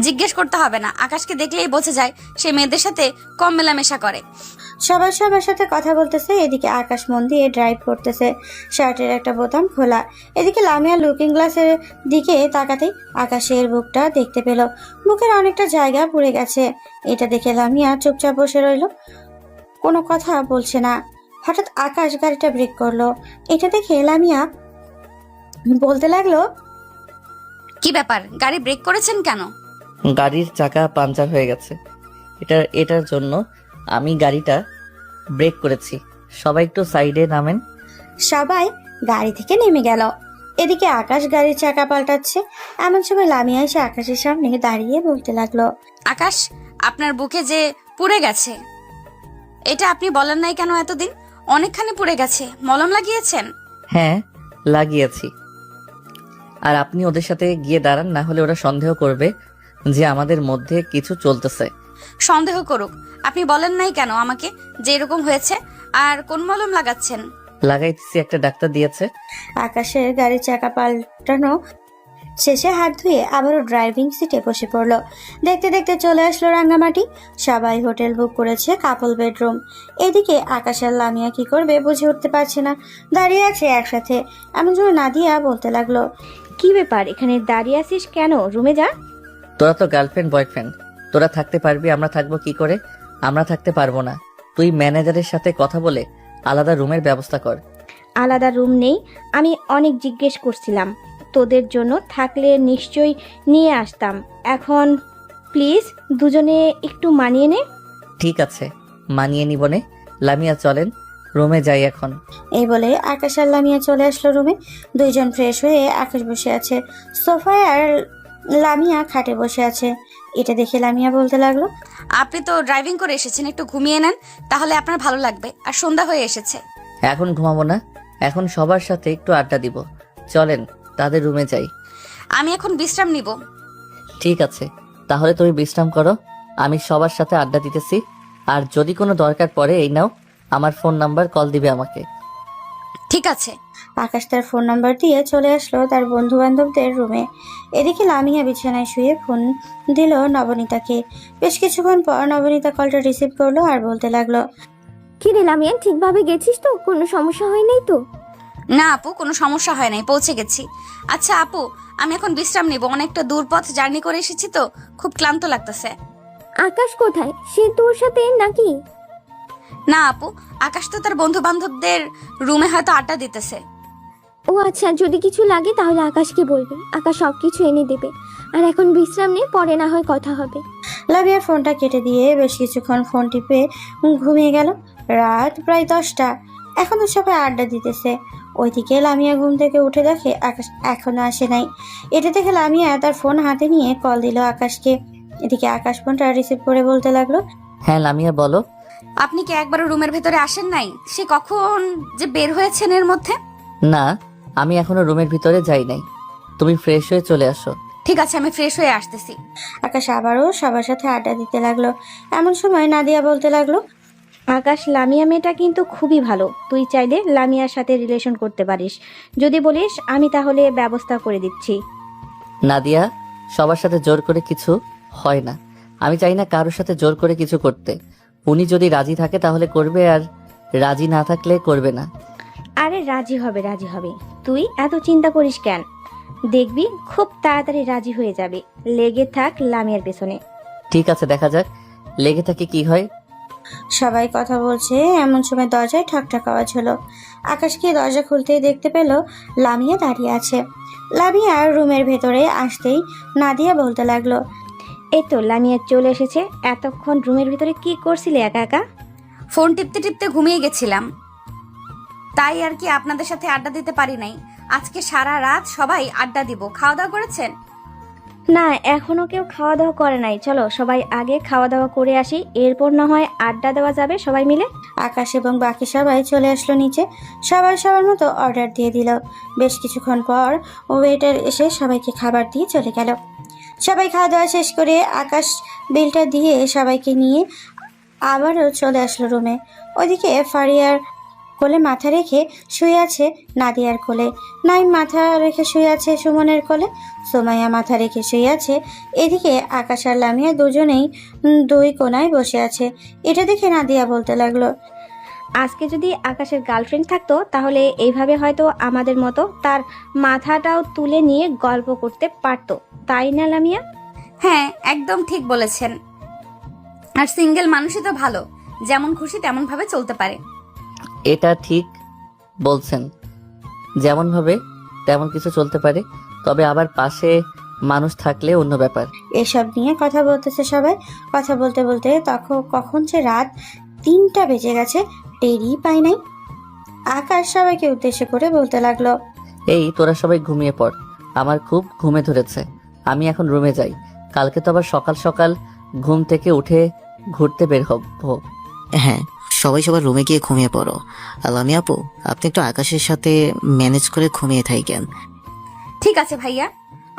জিজ্ঞেস করতে হবে না, আকাশকে দেখলেই বোঝা যায় সে মেয়েদের সাথে কম মেলামেশা করে। সবাই সবার সাথে কথা বলতেছে, এদিকে আকাশ মন দিয়ে ড্রাইভ করতেছে। শার্টের একটা বোতাম খোলা। এদিকে লামিয়া লুকিং গ্লাসের দিকে তাকাতেই আকাশের বুকটা দেখতে পেল। বুকের অনেকটা জায়গা পুড়ে গেছে। এটা দেখে লামিয়া চুপচাপ বসে রইল, কোনো কথা বলছে না। হঠাৎ আকাশ গাড়িটা ব্রেক করলো। এটা দেখে লামিয়া বলতে লাগলো, কি ব্যাপার, গাড়ি ব্রেক করেছেন কেন? গাড়ির চাকা পাংচার হয়ে গেছে, এটার জন্য আমি গাড়িটা ব্রেক করেছি। সবাই একটু সাইডে নামেন। সবাই গাড়ি থেকে নেমে গেল। এদিকে আকাশ গাড়ির চাকা পাল্টাচ্ছে। এমন সময় লামিয়া এসে আকাশের সামনে দাঁড়িয়ে বলতে লাগলো, আকাশ, আপনার বুকে যে পুড়ে গেছে, এটা আপনি বলেন নাই কেন এতদিন? অনেকখানি পুড়ে গেছে, মলম লাগিয়েছেন? হ্যাঁ, লাগিয়েছি। আর আপনি ওদের সাথে গিয়ে দাঁড়ান, না হলে ওরা সন্দেহ করবে যে আমাদের মধ্যে কিছু চলতেছে। সন্দেহ করুক, আপনি বলেন নাই কেন আমাকে যে এরকম হয়েছে? আর কোন মলম লাগাচ্ছেন? লাগাইতেছি, একটা ডাক্তার দিয়েছে। আকাশের গাড়ির চাকা পাল্টানো শেষে হাত ধুয়ে আবারও ড্রাইভিং সিটে বসে পড়লো। দেখতে দেখতে চলে আসলো রাঙ্গামাটি। সবাই হোটেল বুক করেছে, কাপল বেডরুম। এদিকে আকাশ আর লামিয়া কি করবে বুঝে উঠতে পারছে না, দাঁড়িয়ে আছে একসাথে। এমন সময় নাদিয়া বলতে লাগলো, কি ব্যাপার, এখানে দাঁড়িয়ে আছিস কেন? রুমে যা। তোরা তো গার্লফ্রেন্ড বয়ফ্রেন্ড, তোরা থাকতে পারবি, আমরা থাকবো কি করে? আমরা থাকতে পারবো না। তুই ম্যানেজারের সাথে কথা বলে আলাদা রুমের ব্যবস্থা কর। আলাদা রুম নেই, আমি অনেক জিজ্ঞেস করছিলাম। তোদের জন্য থাকলে নিশ্চয়ই নিয়ে আসতাম। এখন প্লিজ দুজনে একটু মানিয়ে নে। ঠিক আছে, মানিয়ে নিবনে। লামিয়া চলেন, রুমে যাই এখন। এই বলে আকাশ আর লামিয়া চলে আসলো রুমে। দুইজন ফ্রেশ হয়ে আকাশ বসে আছে সোফায়, আর লামিয়া খাটে বসে আছে। এটা দেখে লামিয়া বলতে লাগলো, আপনি তো ড্রাইভিং করে এসেছেন, একটু ঘুমিয়ে নেন, তাহলে আপনার ভালো লাগবে। আর সন্ধ্যা হয়ে এসেছে। এখন ঘুমাবো না, এখন সবার সাথে একটু আড্ডা দিব। চলেন তাদের রুমে যাই। আমি এখন বিশ্রাম নিব। ঠিক আছে, তাহলে তুমি বিশ্রাম করো, আমি সবার সাথে আড্ডা দিতেছি। আর যদি কোনো দরকার পড়ে এই নাও আমার ফোন নাম্বার, কল দিবে আমাকে। ঠিক আছে। আকাশ তার ফোন নাম্বার দিয়ে চলে আসলো তার বন্ধু বান্ধবদের রুমে। এদিকে লামিয়া বিছানায় শুয়ে ফোন দিল নবনীতাকে। বেশ কিছুক্ষণ পর নবনীতা কলটা রিসিভ করলো আর বলতে লাগলো, কি রে লামিয়া, ঠিকভাবে গেছিস তো? কোনো সমস্যা হয় নাই তো? না আপু, কোনো সমস্যা হয় নাই, পৌঁছে গেছি। আচ্ছা আপু, আমি এখন বিশ্রাম নিব, অনেকটা দূর পথ জার্নি করে এসেছি তো খুব ক্লান্ত লাগতেছে। আকাশ কোথায়? সে তোর সাথে নাকি? না আপু, আকাশ তো তার বন্ধু বান্ধবদের রুমে হয়তো আড্ডা দিতেছে। ও আচ্ছা, যদি কিছু লাগে তাহলে আকাশকে বলবে, আকাশ সব কিছু এনে দেবে। আর এখন বিশ্রাম নে, পরে না হয় কথা হবে। লামিয়া ফোনটা কেটে দিয়ে বেশ কিছুক্ষণ ফোন টিপে ঘুমিয়ে গেল। রাত প্রায় 10টা, এখনো সবাই আড্ডা দিতেছে। ওইদিকে লামিয়া ঘুম থেকে উঠে দেখে আকাশ এখনো আসে নাই। এটা দেখে লামিয়া তার ফোন হাতে নিয়ে কল দিল আকাশকে। এদিকে আকাশ ফোনটা রিসিভ করে বলতে লাগলো, হ্যাঁ লামিয়া বলো। আপনি কি একবারও রুমের ভেতরে আসেন নাই? সে কখন যে বের হয়েছেন এর মধ্যে। না, আমি এখনো রুমের ভিতরে যাই নাই, তুমি ফ্রেশ হয়ে চলে আসো। ঠিক আছে, আমি ফ্রেশ হয়ে আসতেছি। আকাশ আবারও সবার সাথে আড্ডা দিতে লাগলো। এমন সময় নাদিয়া বলতে লাগলো, আকাশ, লামিয়া মেয়েটা কিন্তু খুবই ভালো। তুই চাইলে লামিয়ার সাথে রিলেশন করতে পারিস। যদি বলিস আমি তাহলে ব্যবস্থা করে দিচ্ছি। নাদিয়া, সবার সাথে জোর করে কিছু হয় না। আমি চাই না কারোর সাথে জোর করে কিছু করতে। উনি যদি রাজি থাকে তাহলে করবে, আর রাজি না থাকলে করবে না। আরে রাজি হবে, রাজি হবে। তুই এত চিন্তা করিস কেন? দেখবি খুব তাড়াতাড়ি রাজি হয়ে যাবে। লেগে থাক লামিয়ার পেছনে। ঠিক আছে, দেখা যাক লেগে থাকে কি হয়। সবাই কথা বলছে, এমন সময় দরজায় ঠকঠক আওয়াজ হলো। আকাশকে দরজা খুলতেই দেখতে পেল লামিয়া দাঁড়িয়ে আছে। লামিয়া রুমের ভেতরে আসতেই নাদিয়া বলতে লাগলো, এই তো লামিয়া চলে এসেছে। এতক্ষণ রুমের ভিতরে কি করছিলে একা একা? ফোন টিপতে টিপতে ঘুমিয়ে গেছিলাম, তাই আর কি আপনাদের সাথে আড্ডা দিতে পারি নাই। আজকে সারা রাত সবাই আড্ডা দিব। খাওয়া দাওয়া করেছেন? না, এখনো কেউ খাওয়া দাওয়া করে নাই। চলো সবাই আগে খাওয়া দাওয়া করে আসি, এরপর না হয় আড্ডা দেওয়া যাবে সবাই মিলে। আকাশ এবং বাকি সবাই চলে আসলো নিচে। সবাই সবার মতো অর্ডার দিয়ে দিল। বেশ কিছুক্ষণ পর ওয়েটার এসে সবাইকে খাবার দিয়ে চলে গেল। সবাই খাওয়া দাওয়া শেষ করে আকাশ বিলটা দিয়ে সবাইকে নিয়ে আবারও চলে আসলো রুমে। ওইদিকে ফারিয়ার কোলে মাথা রেখে শুয়ে আছে নাদিয়ার কোলে, নাইম মাথা রেখে শুয়ে আছে সুমনের কোলে, সোমাইয়া মাথা রেখে শুয়ে আছে। এদিকে আকাশ আর লামিয়া দুজনেই দুই কোনায় বসে আছে। এটা দেখে নাদিয়া বলতে লাগলো, আজকে যদি আকাশের গার্লফ্রেন্ড থাকতো তাহলে এইভাবে হয়তো আমাদের মতো তার মাথাটাও তুলে নিয়ে গল্প করতে পারতো, তাই না লামিয়া? হ্যাঁ, একদম ঠিক বলেছেন। আর সিঙ্গেল মানুষই তো ভালো, যেমন খুশি তেমন ভাবে চলতে পারে। এটা ঠিক বলছেন, যেমন ভাবে তেমন কিছু চলতে পারে, তবে আবার পাশে মানুষ থাকলে অন্য ব্যাপার। এসব নিয়ে কথা বলতেছে সবাই। কথা বলতে বলতে কখন যে রাত 3টা বেজে গেছে টেরই পাই নাই। আকাশ সবাইকে উদ্দেশ্য করে বলতে লাগলো, এই তোরা সবাই ঘুমিয়ে পড়, আমার খুব ঘুমে ধরেছে, আমি এখন রুমে যাই। কালকে তো আবার সকাল সকাল ঘুম থেকে উঠে ঘুরতে বের হব। হ্যাঁ, সবাই সবার রুমে গিয়ে ঘুমিয়ে পড়ো। আর লামিয়া আপু, আপনি একটু আকাশের সাথে ম্যানেজ করে ঘুমিয়ে থাকেন। ঠিক আছে ভাইয়া,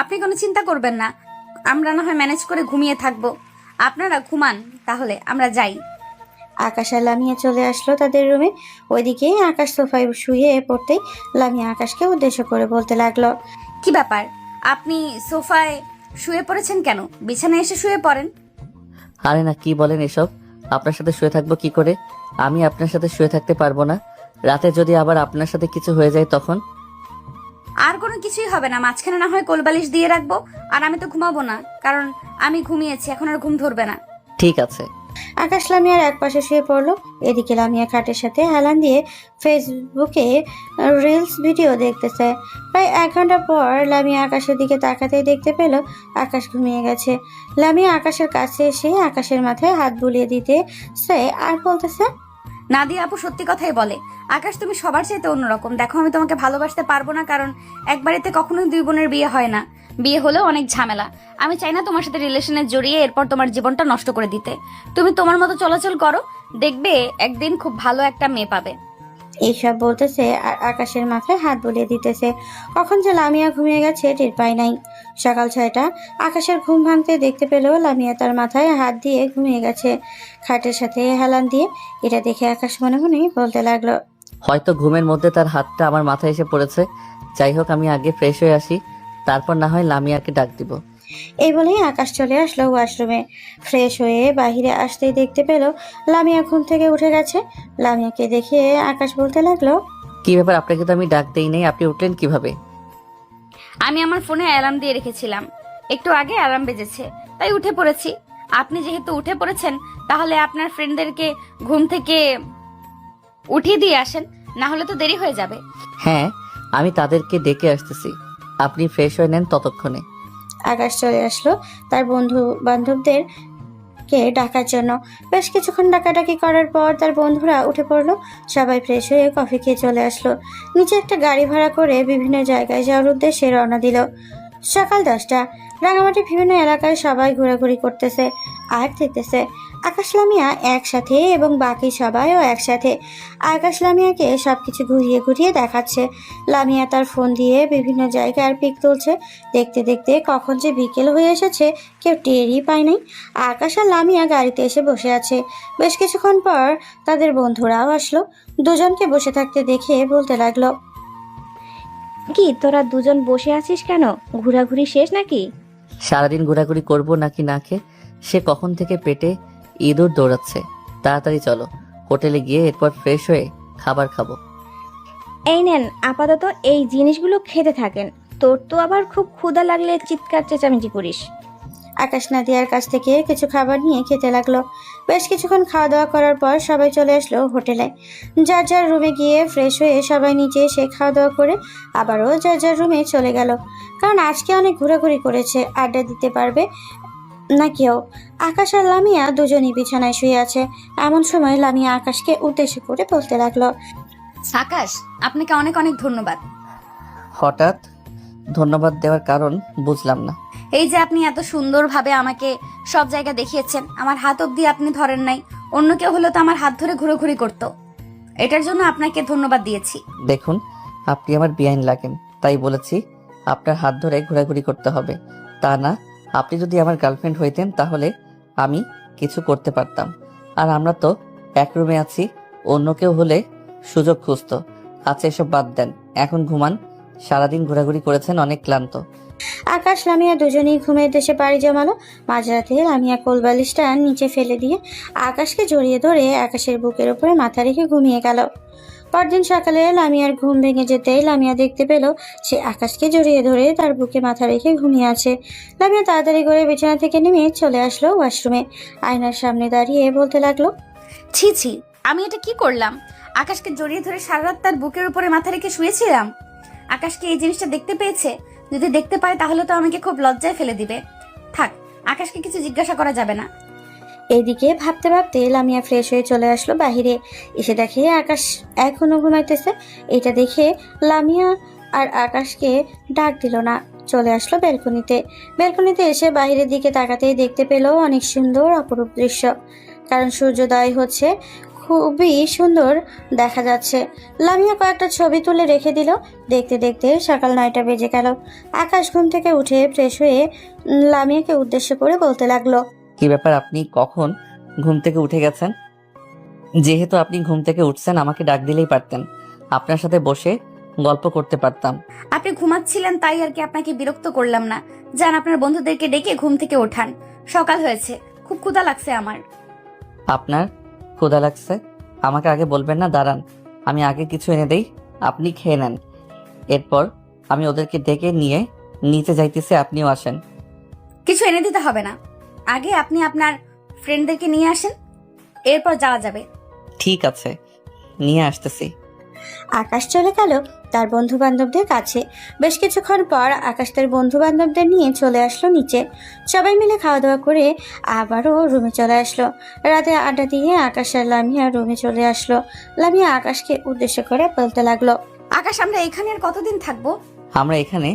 আপনি কোনো চিন্তা করবেন না, আমরা না হয় ম্যানেজ করে ঘুমিয়ে থাকবো। আপনারা ঘুমান, তাহলে আমরা যাই। আকাশ আর লামিয়া চলে আসলো তাদের রুমে। ওইদিকে আকাশ সোফায় শুয়ে পড়তেই লামিয়া আকাশকে উদ্দেশ্য করে বলতে লাগলো, কি ব্যাপার, আপনি সোফায় শুয়ে পড়েছেন কেন? বিছানায় এসে শুয়ে পড়েন। আরে না, কি বলেন এসব? আপনার সাথে শুয়ে থাকবো কি করে? আমি আপনার সাথে শুয়ে থাকতে পারবো না। রাতে যদি আবার আপনার সাথে কিছু হয়ে যায় তখন? আর কোনো কিছুই হবে না, মাঝখানে না হয় কোলবালিশ দিয়ে রাখবো। আর আমি তো ঘুমাবো না, কারণ আমি ঘুমিয়েছি, এখন আর ঘুম ধরবে না। ঠিক আছে। আকাশ লামিয়ার এক পাশে শুয়ে পড়লো। এদিকে লামিয়া খাটের সাথে হেলান দিয়ে ফেসবুকে রিলস ভিডিও দেখতেছে। প্রায় 1 ঘন্টা পর লামিয়া আকাশের দিকে তাকাতেই দেখতে পেল আকাশ ঘুমিয়ে গেছে। লামিয়া আকাশের কাছে এসে আকাশের মাথায় হাত বুলিয়ে দিতে আর বলতেছে, নাদিয়া আপু সত্যি কথাই বলে, আকাশ তুমি সবার চাইতে অন্যরকম। দেখো, আমি তোমাকে ভালোবাসতে পারবো না, কারণ এক বাড়িতে কখনোই 2 বোনের বিয়ে হয় না। বিয়ে হলেও অনেক ঝামেলা। আমি চাই না তোমার সাথে রিলেশনে জড়িয়ে এরপর তোমার জীবনটা নষ্ট করে দিতে। তুমি তোমার মতো চলাচল করো, দেখবে একদিন খুব ভালো একটা মেয়ে পাবে। এইসব বলতেছে আর আকাশের মাথায় হাত বুলিয়ে দিতেছে। কখন যে লামিয়া ঘুমিয়ে গেছে টের পায় নাই। সকাল 6টা আকাশের ঘুম ভাঙতে দেখতে পেল লামিয়া তার মাথায় হাত দিয়ে ঘুমিয়ে গেছে খাটের সাথে হেলান দিয়ে। এটা দেখে আকাশ মনে মনে বলতে লাগলো, হয়তো ঘুমের মধ্যে তার হাতটা আমার মাথায় এসে পড়েছে। যাই হোক, আমি আগে ফ্রেশ হয়ে আসি, তারপর না হয় লামিয়াকে ডাক দিব। এই বলেই আকাশ চলে আসলো ওয়াশরুমে। ফ্রেশ হয়ে বাহিরে আসতেই দেখতে পেল লামিয়া ঘুম থেকে উঠে গেছে। লামিয়াকে দেখে আকাশ বলতে লাগলো, কি ব্যাপার, আপনাকে তো আমি ডাক দেই নাই, আপনি উঠলেন কিভাবে? আমি আমার ফোনে অ্যালার্ম দিয়ে রেখেছিলাম, একটু আগে অ্যালার্ম বেজেছে, তাই উঠে পড়েছি। আপনি যেহেতু উঠে পড়েছেন, তাহলে আপনার ফ্রেন্ডদেরকে ঘুম থেকে উঠিয়ে দিয়ে আসেন, না হলে তো দেরি হয়ে যাবে। হ্যাঁ, আমি তাদেরকে ডেকে আসতেছি, আপনি ফ্রেশ হয়ে নেন ততক্ষণে। আকাশ চলে আসলো তার বন্ধু বান্ধবদের কে ডাকার জন্য। বেশ কিছুক্ষণ ডাকাডাকি করার পর তার বন্ধুরা উঠে পড়লো। সবাই ফ্রেশ হয়ে কফি খেয়ে চলে আসলো। নিচে একটা গাড়ি ভাড়া করে বিভিন্ন জায়গায় যাওয়ার উদ্দেশ্যে রওনা দিল। সকাল 10টা। রাঙামাটির বিভিন্ন এলাকায় সবাই ঘোরাঘুরি করতেছে আর দেখতেছে আকাশ লামিয়া একসাথে এবং বাকি সবাইও একসাথে। আকাশ লামিয়াকে সবকিছু ঘুরিয়ে ঘুরিয়ে দেখাচ্ছে। লামিয়া তার ফোন দিয়ে বিভিন্ন জায়গার পিক তুলছে। দেখতে দেখতে কখন যে বিকেল হয়ে এসেছে কেউ টেরই পায় নাই। আকাশ আর লামিয়া গাড়িতে এসে বসে আছে। বেশ কিছুক্ষণ পর তাদের বন্ধুরাও আসলো। দুজনকে বসে থাকতে দেখে বলতে লাগলো, কি তোরা দুজন বসে আছিস কেন? ঘোরাঘুরি শেষ নাকি? সারাদিন ঘোরাঘুরি করবো নাকি না খেয়ে? সে কখন থেকে পেটে ইঁদুর দৌড়াচ্ছে। তাড়াতাড়ি চলো, হোটেলে গিয়ে এরপর ফ্রেশ হয়ে খাবার খাবো। এই নেন, আপাতত এই জিনিসগুলো খেতে থাকেন। তোর তো আবার খুব ক্ষুধা লাগলে চিৎকার চেঁচামেচি করিস। আকাশ নাদিয়ার কাছ থেকে কিছু খাবার নিয়ে খেতে লাগলো। বেশ কিছুক্ষণ খাওয়া দাওয়া করার পর সবাই চলে আসলো হোটেলে। যার যার রুমে গিয়ে ফ্রেশ হয়ে সবাই নিচে এসে খাওয়া দাওয়া করে আবারও যার যার রুমে চলে গেল। কারণ আজকে অনেক ঘোরাঘুরি করেছে, আড্ডা দিতে পারবে না কেউ। আকাশ আর লামিয়া দুজনই বিছানায় শুয়ে আছে। এমন সময় লামিয়া আকাশকে উদ্দেশ্য করে বলতে লাগলো, আকাশ, আপনাকে অনেক অনেক ধন্যবাদ। হঠাৎ ধন্যবাদ দেওয়ার কারণ বুঝলাম না। এই যে আপনি এত সুন্দরভাবে আমাকে সব জায়গা দেখিয়েছেন, আমার হাত অব্দি আপনি ধরেন নাই। অন্য কেউ হলে তো আমার হাত ধরে ঘুরোঘুরি করতো। এটার জন্য আপনাকে ধন্যবাদ দিয়েছি। দেখুন, আপনি আমার বেআইন লাগেন, তাই বলেছি আপনার হাত ধরে ঘোরাঘুরি করতে হবে। তা না, আপনি যদি আমার গার্লফ্রেন্ড হইতেন তাহলে আমি কিছু করতে পারতাম। আর আমরা তো এক রুমে আছি, অন্য কেউ হলে সুযোগ খুঁজতো। আচ্ছা এসব বাদ দেন, এখন ঘুমান। সারাদিন ঘোরাঘুরি করেছেন, অনেক ক্লান্ত। আকাশ লামিয়া দুজনেই ঘুমের দেশে পাড়ি জমালো। মাঝরাতে লামিয়া কোলবালিশটা নিচে ফেলে দিয়ে আকাশকে জড়িয়ে ধরে আকাশের বুকের উপরে মাথা রেখে ঘুমিয়ে গেল। পরদিন সকালে লামিয়ার ঘুম ভেঙে যেতেই লামিয়া দেখতে পেল সে আকাশকে জড়িয়ে ধরে তার বুকে মাথা রেখে ঘুমিয়ে আছে। লামিয়া তাড়াতাড়ি করে বিছানা থেকে নেমে চলে আসলো ওয়াশরুমে। আয়নার সামনে দাঁড়িয়ে বলতে লাগলো, ছি ছি, আমি এটা কি করলাম? আকাশকে জড়িয়ে ধরে সারা রাত তার বুকের উপরে মাথা রেখে শুয়েছিলাম। আকাশকে এই জিনিসটা দেখতে পেয়েছে, যদি দেখতে পায় তাহলে তো আমাকে খুব লজ্জায় ফেলে দিবে। থাক, আকাশকে কিছু জিজ্ঞাসা করা যাবে না। এইদিকে ভাবতে ভাবতে লামিয়া ফ্রেশ হয়ে চলে আসলো বাহিরে। এসে দেখে আকাশ এখনো ঘুমাইতেছে। এটা দেখে লামিয়া আর আকাশকে ডাক দিল না, চলে আসলো ব্যালকনিতে। ব্যালকনিতে এসে বাইরের দিকে তাকাতেই দেখতে পেল অনেক সুন্দর অপরূপ দৃশ্য। কারণ সূর্যোদয় হচ্ছে, খুবই সুন্দর দেখা যাচ্ছে। লামিয়া কয়েকটা ছবি তুলে রেখে দিল। দেখতে দেখতে সকাল 9টা বেজে গেল। আকাশ ঘুম থেকে উঠে ফ্রেশ হয়ে লামিয়াকে উদ্দেশ্য করে বলতে লাগলো, কি ব্যাপার, আপনি কখন ঘুম থেকে উঠে গেছেন? যেহেতু আপনি ঘুম থেকে উঠছেন, আমাকে ডাক দিলেই পারতেন, আপনার সাথে বসে গল্প করতে পারতাম। আপনি ঘুমাচ্ছিলেন তাই আর কি আপনাকে বিরক্ত করলাম না। যান আপনার বন্ধুদেরকে ডেকে ঘুম থেকে ওঠান, সকাল হয়েছে, খুব ক্ষুধা লাগছে আমার। আপনার ক্ষুধা লাগছে? আমাকে আগে বলবেন না? দাঁড়ান, আমি আগে কিছু এনে দেই, আপনি খেয়ে নেন। এরপর আমি ওদেরকে ডেকে নিয়ে নিচে যাইতেছি, আপনিও আসেন। কিছু এনে দিতে হবে না, আগে আপনি আপনার ফ্রেন্ডদেরকে নিয়ে আসেন, এরপর যাওয়া যাবে। ঠিক আছে, নিয়ে আসতেছি। আকাশ চলে গেল তার বন্ধু বান্ধবদের কাছে। বেশ কিছুক্ষণ পর আকাশ তার বন্ধু বান্ধবদের নিয়ে চলে আসলো নিচে। সবাই মিলে খাওয়া দাওয়া করে আবারও রুমে চলে আসলো। রাতে আড্ডা দিয়ে আকাশ আর লামিয়া রুমে চলে আসলো। লামিয়া আকাশকে উদ্দেশ্য করে বলতে লাগলো, আকাশ, আমরা এখানে আর কতদিন থাকবো? আমরা এখানে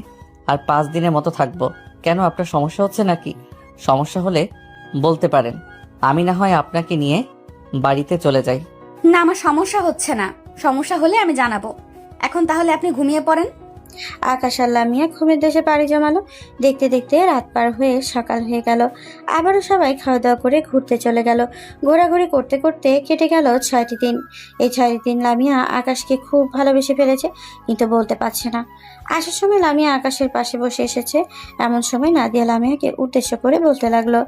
আর 5 দিনের মতো থাকবো। কেন, আপনার সমস্যা হচ্ছে নাকি? সমস্যা হলে বলতে পারেন, আমি না হয় আপনাকে নিয়ে বাড়িতে চলে যাই। না, আমার সমস্যা হচ্ছে না, সমস্যা হলে আমি জানাবো। এখন তাহলে আপনি ঘুমিয়ে পড়েন। আকাশ আর লামিয়া ঘুমের দেশে পাড়ি জমালো। দেখতে দেখতে রাত পার হয়ে সকাল হয়ে গেল। আবারও সবাই খাওয়া দাওয়া করে ঘুরতে চলে গেল। ঘোরাঘুরি করতে করতে কেটে গেল 6টি দিন। এই 6টি দিন লামিয়া আকাশকে খুব ভালোবেসে ফেলেছে, কিন্তু বলতে পারছে না। আসার সময় লামিয়া আকাশের পাশে বসে এসেছে। এমন সময় নাদিয়া লামিয়াকে উদ্দেশ্য করে বলতে লাগলো,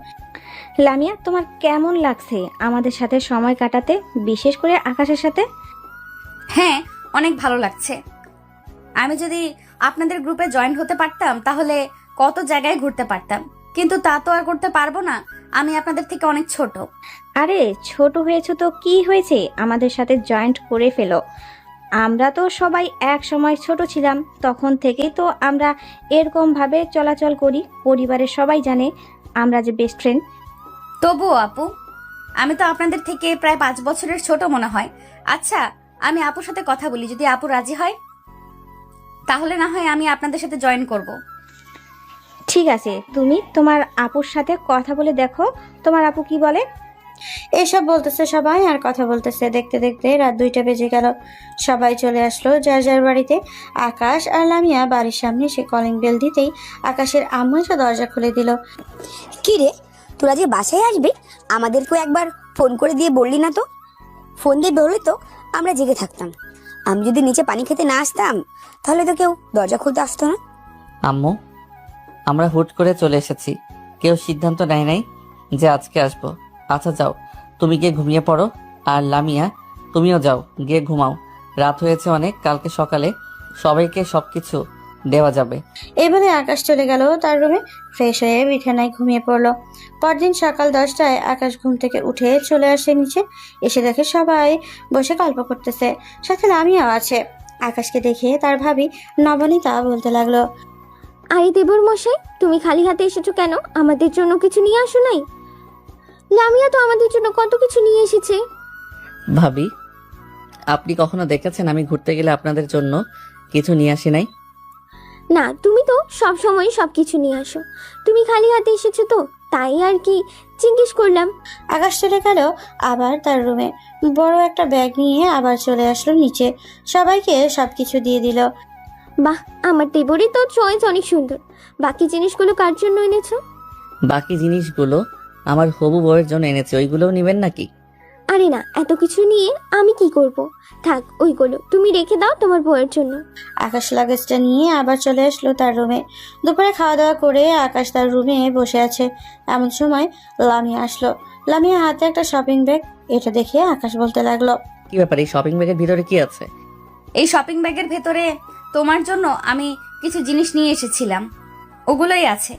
লামিয়া, তোমার কেমন লাগছে আমাদের সাথে সময় কাটাতে, বিশেষ করে আকাশের সাথে? হ্যাঁ, অনেক ভালো লাগছে। আমি যদি আপনাদের গ্রুপে জয়েন হতে পারতাম তাহলে কত জায়গায় ঘুরতে পারতাম, কিন্তু তা তো আর করতে পারবো না, আমি আপনাদের থেকে অনেক ছোট। আরে ছোট হয়েছে তো কি হয়েছে, আমাদের সাথে জয়েন্ট করে ফেলো। আমরা তো সবাই এক সময় ছোট ছিলাম, তখন থেকেই তো আমরা এরকম ভাবে চলাচল করি। পরিবারের সবাই জানে আমরা যে বেস্ট ফ্রেন্ড। তবুও আপু, আমি তো আপনাদের থেকে প্রায় 5 বছরের ছোট মনে হয়। আচ্ছা, আমি আপুর সাথে কথা বলি, যদি আপু রাজি হয় তাহলে না হয় আমি আপনাদের সাথে জয়েন করব। ঠিক আছে, তুমি তোমার আপুর সাথে কথা বলে দেখো তোমার আপু কি বলে। এসব বলতেছে সবাই আর কথা বলতেছে। দেখতে দেখতে রাত 2টা বেজে গেল। সবাই চলে আসলো যার যার বাড়িতে। আকাশ আর লামিয়া বাড়ির সামনে সে কলিং বেল দিতেই আকাশের আম্মু এসে দরজা খুলে দিল। কি রে, তোরা যে বাসায় আসবি আমাদেরকেও একবার ফোন করে দিয়ে বললি না তো? ফোন দিয়ে বললে তো আমরা জেগে থাকতাম। আমি যদি নিচে পানি খেতে না আসতাম তাহলে তো কেউ দরজা খুলতে আসতো না। আম্মু, আমরা হুট করে চলে এসেছি, কেউ সিদ্ধান্ত নেয় নাই যে আজকে আসবো। আচ্ছা যাও, তুমি গিয়ে ঘুমিয়ে পড়ো। আর লামিয়া, তুমিও যাও, গিয়ে ঘুমাও। রাত হয়েছে অনেক, কালকে সকালে সবাইকে সবকিছু দেওয়া যাবে। এই বলে আকাশ চলে গেল তার রুমে। ফ্রেশ হয়ে বিছানায় ঘুমিয়ে পড়লো। পরদিন সকাল 10টায় আকাশ ঘুম থেকে উঠে চলে আসে নিচে। এসে দেখে সবাই বসে গল্প করতেছে, সাথে লামিয়াও আছে। আকাশকে দেখে তার ভাবি নবনীতা বলতে লাগলো, আরে দেবর মশাই, তুমি খালি হাতে এসেছো কেন? আমাদের জন্য কিছু নিয়ে আসো নাই? লামিয়া তো আমাদের জন্য কত কিছু নিয়ে এসেছে। ভাবি, আপনি কখনো দেখেছেন আমি ঘুরতে গেলে আপনাদের জন্য কিছু নিয়ে আসি নাই? না, তুমি তো সব সময় সবকিছু নিয়ে আসো। তুমি খালি হাতে এসেছো তো, তাই আর কি জিজ্ঞেস করলাম। আকাশ চলে গেল আবার তার রুমে। বড় একটা ব্যাগ নিয়ে আবার চলে আসলো নিচে। সবাইকে সবকিছু দিয়ে দিল। বাহ, আমার দেবরই তো চয়েস অনেক সুন্দর। বাকি জিনিসগুলো কার জন্য এনেছো? বাকি জিনিসগুলো আমার হবু বউয়ের জন্য এনেছি, ওইগুলোও নেবেন নাকি? আরে না, এত কিছু নিয়ে আমি কি করব? থাক ওইগুলো তুমি রেখে দাও তোমার বউয়ের জন্য। আকাশ লাগেজটা নিয়ে আবার চলে আসলো তার রুমে। দুপুরে খাওয়া দাওয়া করে আকাশ তার রুমে বসে আছে। এমন সময় লামিয়া আসলো। লামিয়া হাতে একটা শপিং ব্যাগ। এটা দেখে আকাশ বলতে লাগলো, কি ব্যাপার, এই শপিং ব্যাগের ভিতরে কি আছে? এই শপিং ব্যাগের ভেতরে তোমার জন্য আমি কিছু জিনিস নিয়ে এসেছিলাম, ওগুলোই আছে।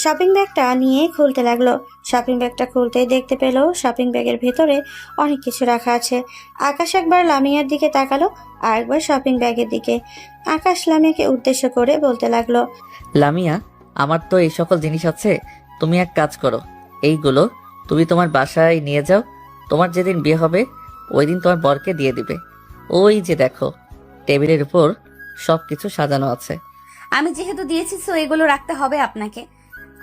শপিং ব্যাগটা নিয়ে খুলতে লাগলো। শপিং ব্যাগটা খুলতে দেখতে পেল শপিং ব্যাগের ভেতরে অনেক কিছু রাখা আছে। আকাশ একবার লামিয়ার দিকে তাকালো আর একবার শপিং ব্যাগের দিকে। আকাশ লামিয়াকে উদ্দেশ্য করে বলতে লাগলো, লামিয়া, আমার তো এই সকল জিনিস আছে, তুমি এক কাজ করো, এইগুলো তুমি তোমার বাসায় নিয়ে যাও। তোমার যেদিন বিয়ে হবে ওই দিন তোমার বরকে দিয়ে দিবে। ওই যে দেখো, টেবিলের উপর সব কিছু সাজানো আছে। আমি যেহেতু দিয়েছি সো এগুলো রাখতে হবে আপনাকে।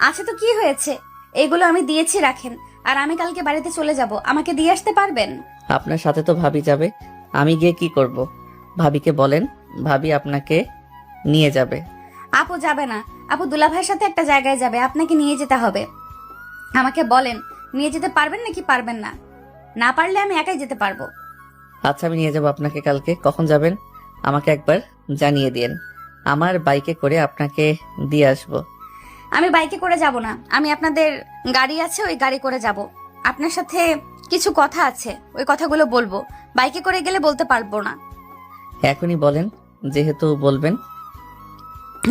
আচ্ছা তো কি হয়েছে, এগুলো আমি দিয়েছি, রাখেন। আর আমি কালকে বাড়িতে চলে যাব, আমাকে দিয়ে আসতে পারবেন? আপনার সাথে তো ভাবি যাবে, আমি গিয়ে কি করব? ভাবিকে বলেন, ভাবি আপনাকে নিয়ে যাবে। আপু যাবে না, আপু দুলাভাইয়ের সাথে একটা জায়গায় যাবে, আপনাকে নিয়ে যেতে হবে। আমাকে বলেন নিয়ে যেতে পারবেন নাকি পারবেন না? না পারলে আমি একাই যেতে পারবো। আচ্ছা, আমি নিয়ে যাব আপনাকে কালকে। কখন যাবেন আমাকে একবার জানিয়ে দিন, আমার বাইকে করে আপনাকে দিয়ে আসবো। আমি বাইকে করে যাব না, আমি আপনাদের গাড়ি আছে ওই গাড়ি করে যাব। আপনার সাথে কিছু কথা আছে, ওই কথাগুলো বলবো। বাইকে করে গেলে বলতে পারবো না। এখনই বলেন, যেহেতু বলবেন।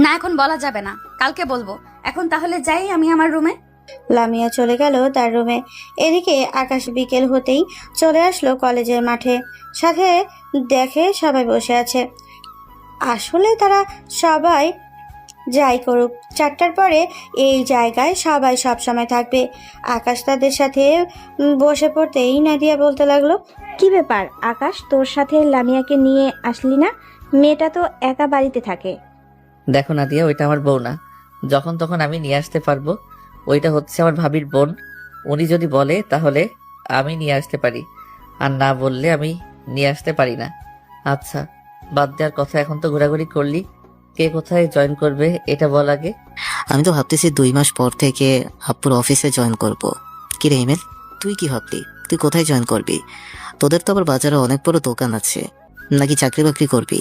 না এখন বলা যাবে না, কালকে বলবো। এখন তাহলে যাই আমি আমার রুমে। লামিয়া চলে গেল তার রুমে। এদিকে আকাশ বিকেল হতেই চলে আসলো কলেজের মাঠে। সাথে দেখে সবাই বসে আছে। আসলে তারা সবাই যাই করুক, 4টার পরে এই জায়গায় সবাই সব সময় থাকবে। আকাশ তাদের সাথে বসে পড়তেই নাদিয়া বলতে লাগলো, কি ব্যাপার আকাশ, তোর সাথে লামিয়াকে নিয়ে আসলি না? মেয়েটা তো একা বাড়িতে থাকে। দেখো নাদিয়া, ওইটা আমার বউ না, যখন তখন আমি নিয়ে আসতে পারবো। ওইটা হচ্ছে আমার ভাবির বোন। উনি যদি বলে তাহলে আমি নিয়ে আসতে পারি, আর না বললে আমি নিয়ে আসতে পারি না। আচ্ছা, বাদ দেওয়ার কথা, এখন তো ঘোরাঘুরি করলি, কে কোথায় জয়েন করবে এটা বল আগে। আমি তো ভাবতেছি 2 মাস পর থেকে আপুর অফিসে জয়েন করব। কি রে হিমেল, তুই কি ভাবলি? তুই কোথায় জয়েন করবি? তোদের তো আবার বাজারে অনেক বড় দোকান আছে, নাকি চাকরি বাকরি করবি?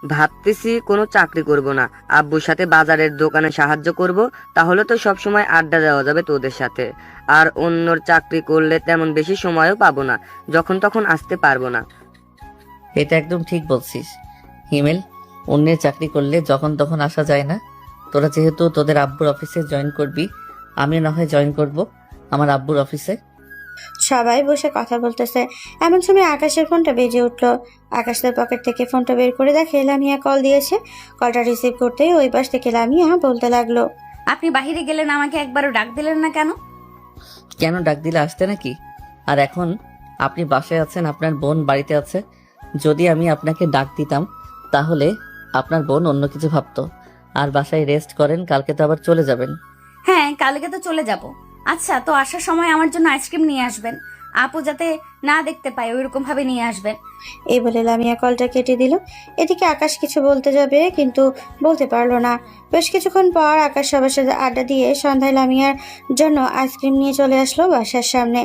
ভাবতেছি কোনো চাকরি করব না, আব্বুর সাথে বাজারের দোকানে সাহায্য করব। তাহলে তো সব সময় আড্ডা দেওয়া যাবে তোদের সাথে। আর অন্যর চাকরি করলে তেমন বেশি সময়ও পাবো না, যখন তখন আসতে পারবো না। এটা একদম ঠিক বলছিস হিমেল, অন্যের চাকরি করলে যখন তখন আসা যায় না। তোরা যেহেতু তোদের আব্বুর অফিসে জয়েন করবি, আমিও না হয় জয়েন করব আমার আব্বুর অফিসে। সবাই বসে কথা বলতেছে। এমন সময় আকাশের ফোনটা বেজে উঠলো। আকাশ তার পকেট থেকে ফোনটা বের করে দেখে লামিয়া কল দিয়েছে। কলটা রিসিভ করতেই ওই পাশ থেকে লামিয়া বলতে লাগলো, আপনি বাহিরে গেলেন, আমাকে একবারও ডাক দিলেন না কেন? কেন ডাক দিলে আসতে নাকি? আর এখন আপনি বাসায় আছেন, আপনার বোন বাড়িতে আছে। যদি আমি আপনাকে ডাক দিতাম তাহলে আপনার বোন অন্য কিছু ভাবতো। আর বাসায় রেস্ট করেন, কালকে তো আবার চলে যাবেন। হ্যাঁ কালকে তো চলে যাব। আচ্ছা তো আসার সময় আমার জন্য আইসক্রিম নিয়ে আসবেন, আপু যাতে না দেখতে পায় ওইরকম ভাবে নিয়ে আসবেন। এই বলে লামিয়া কলটা কেটে দিল। এদিকে আকাশ কিছু বলতে যাবে কিন্তু বলতে পারলো না। বেশ কিছুক্ষণ পর আকাশ সবার সাথে আড্ডা দিয়ে সন্ধ্যায় লামিয়ার জন্য আইসক্রিম নিয়ে চলে আসলো বাসার সামনে।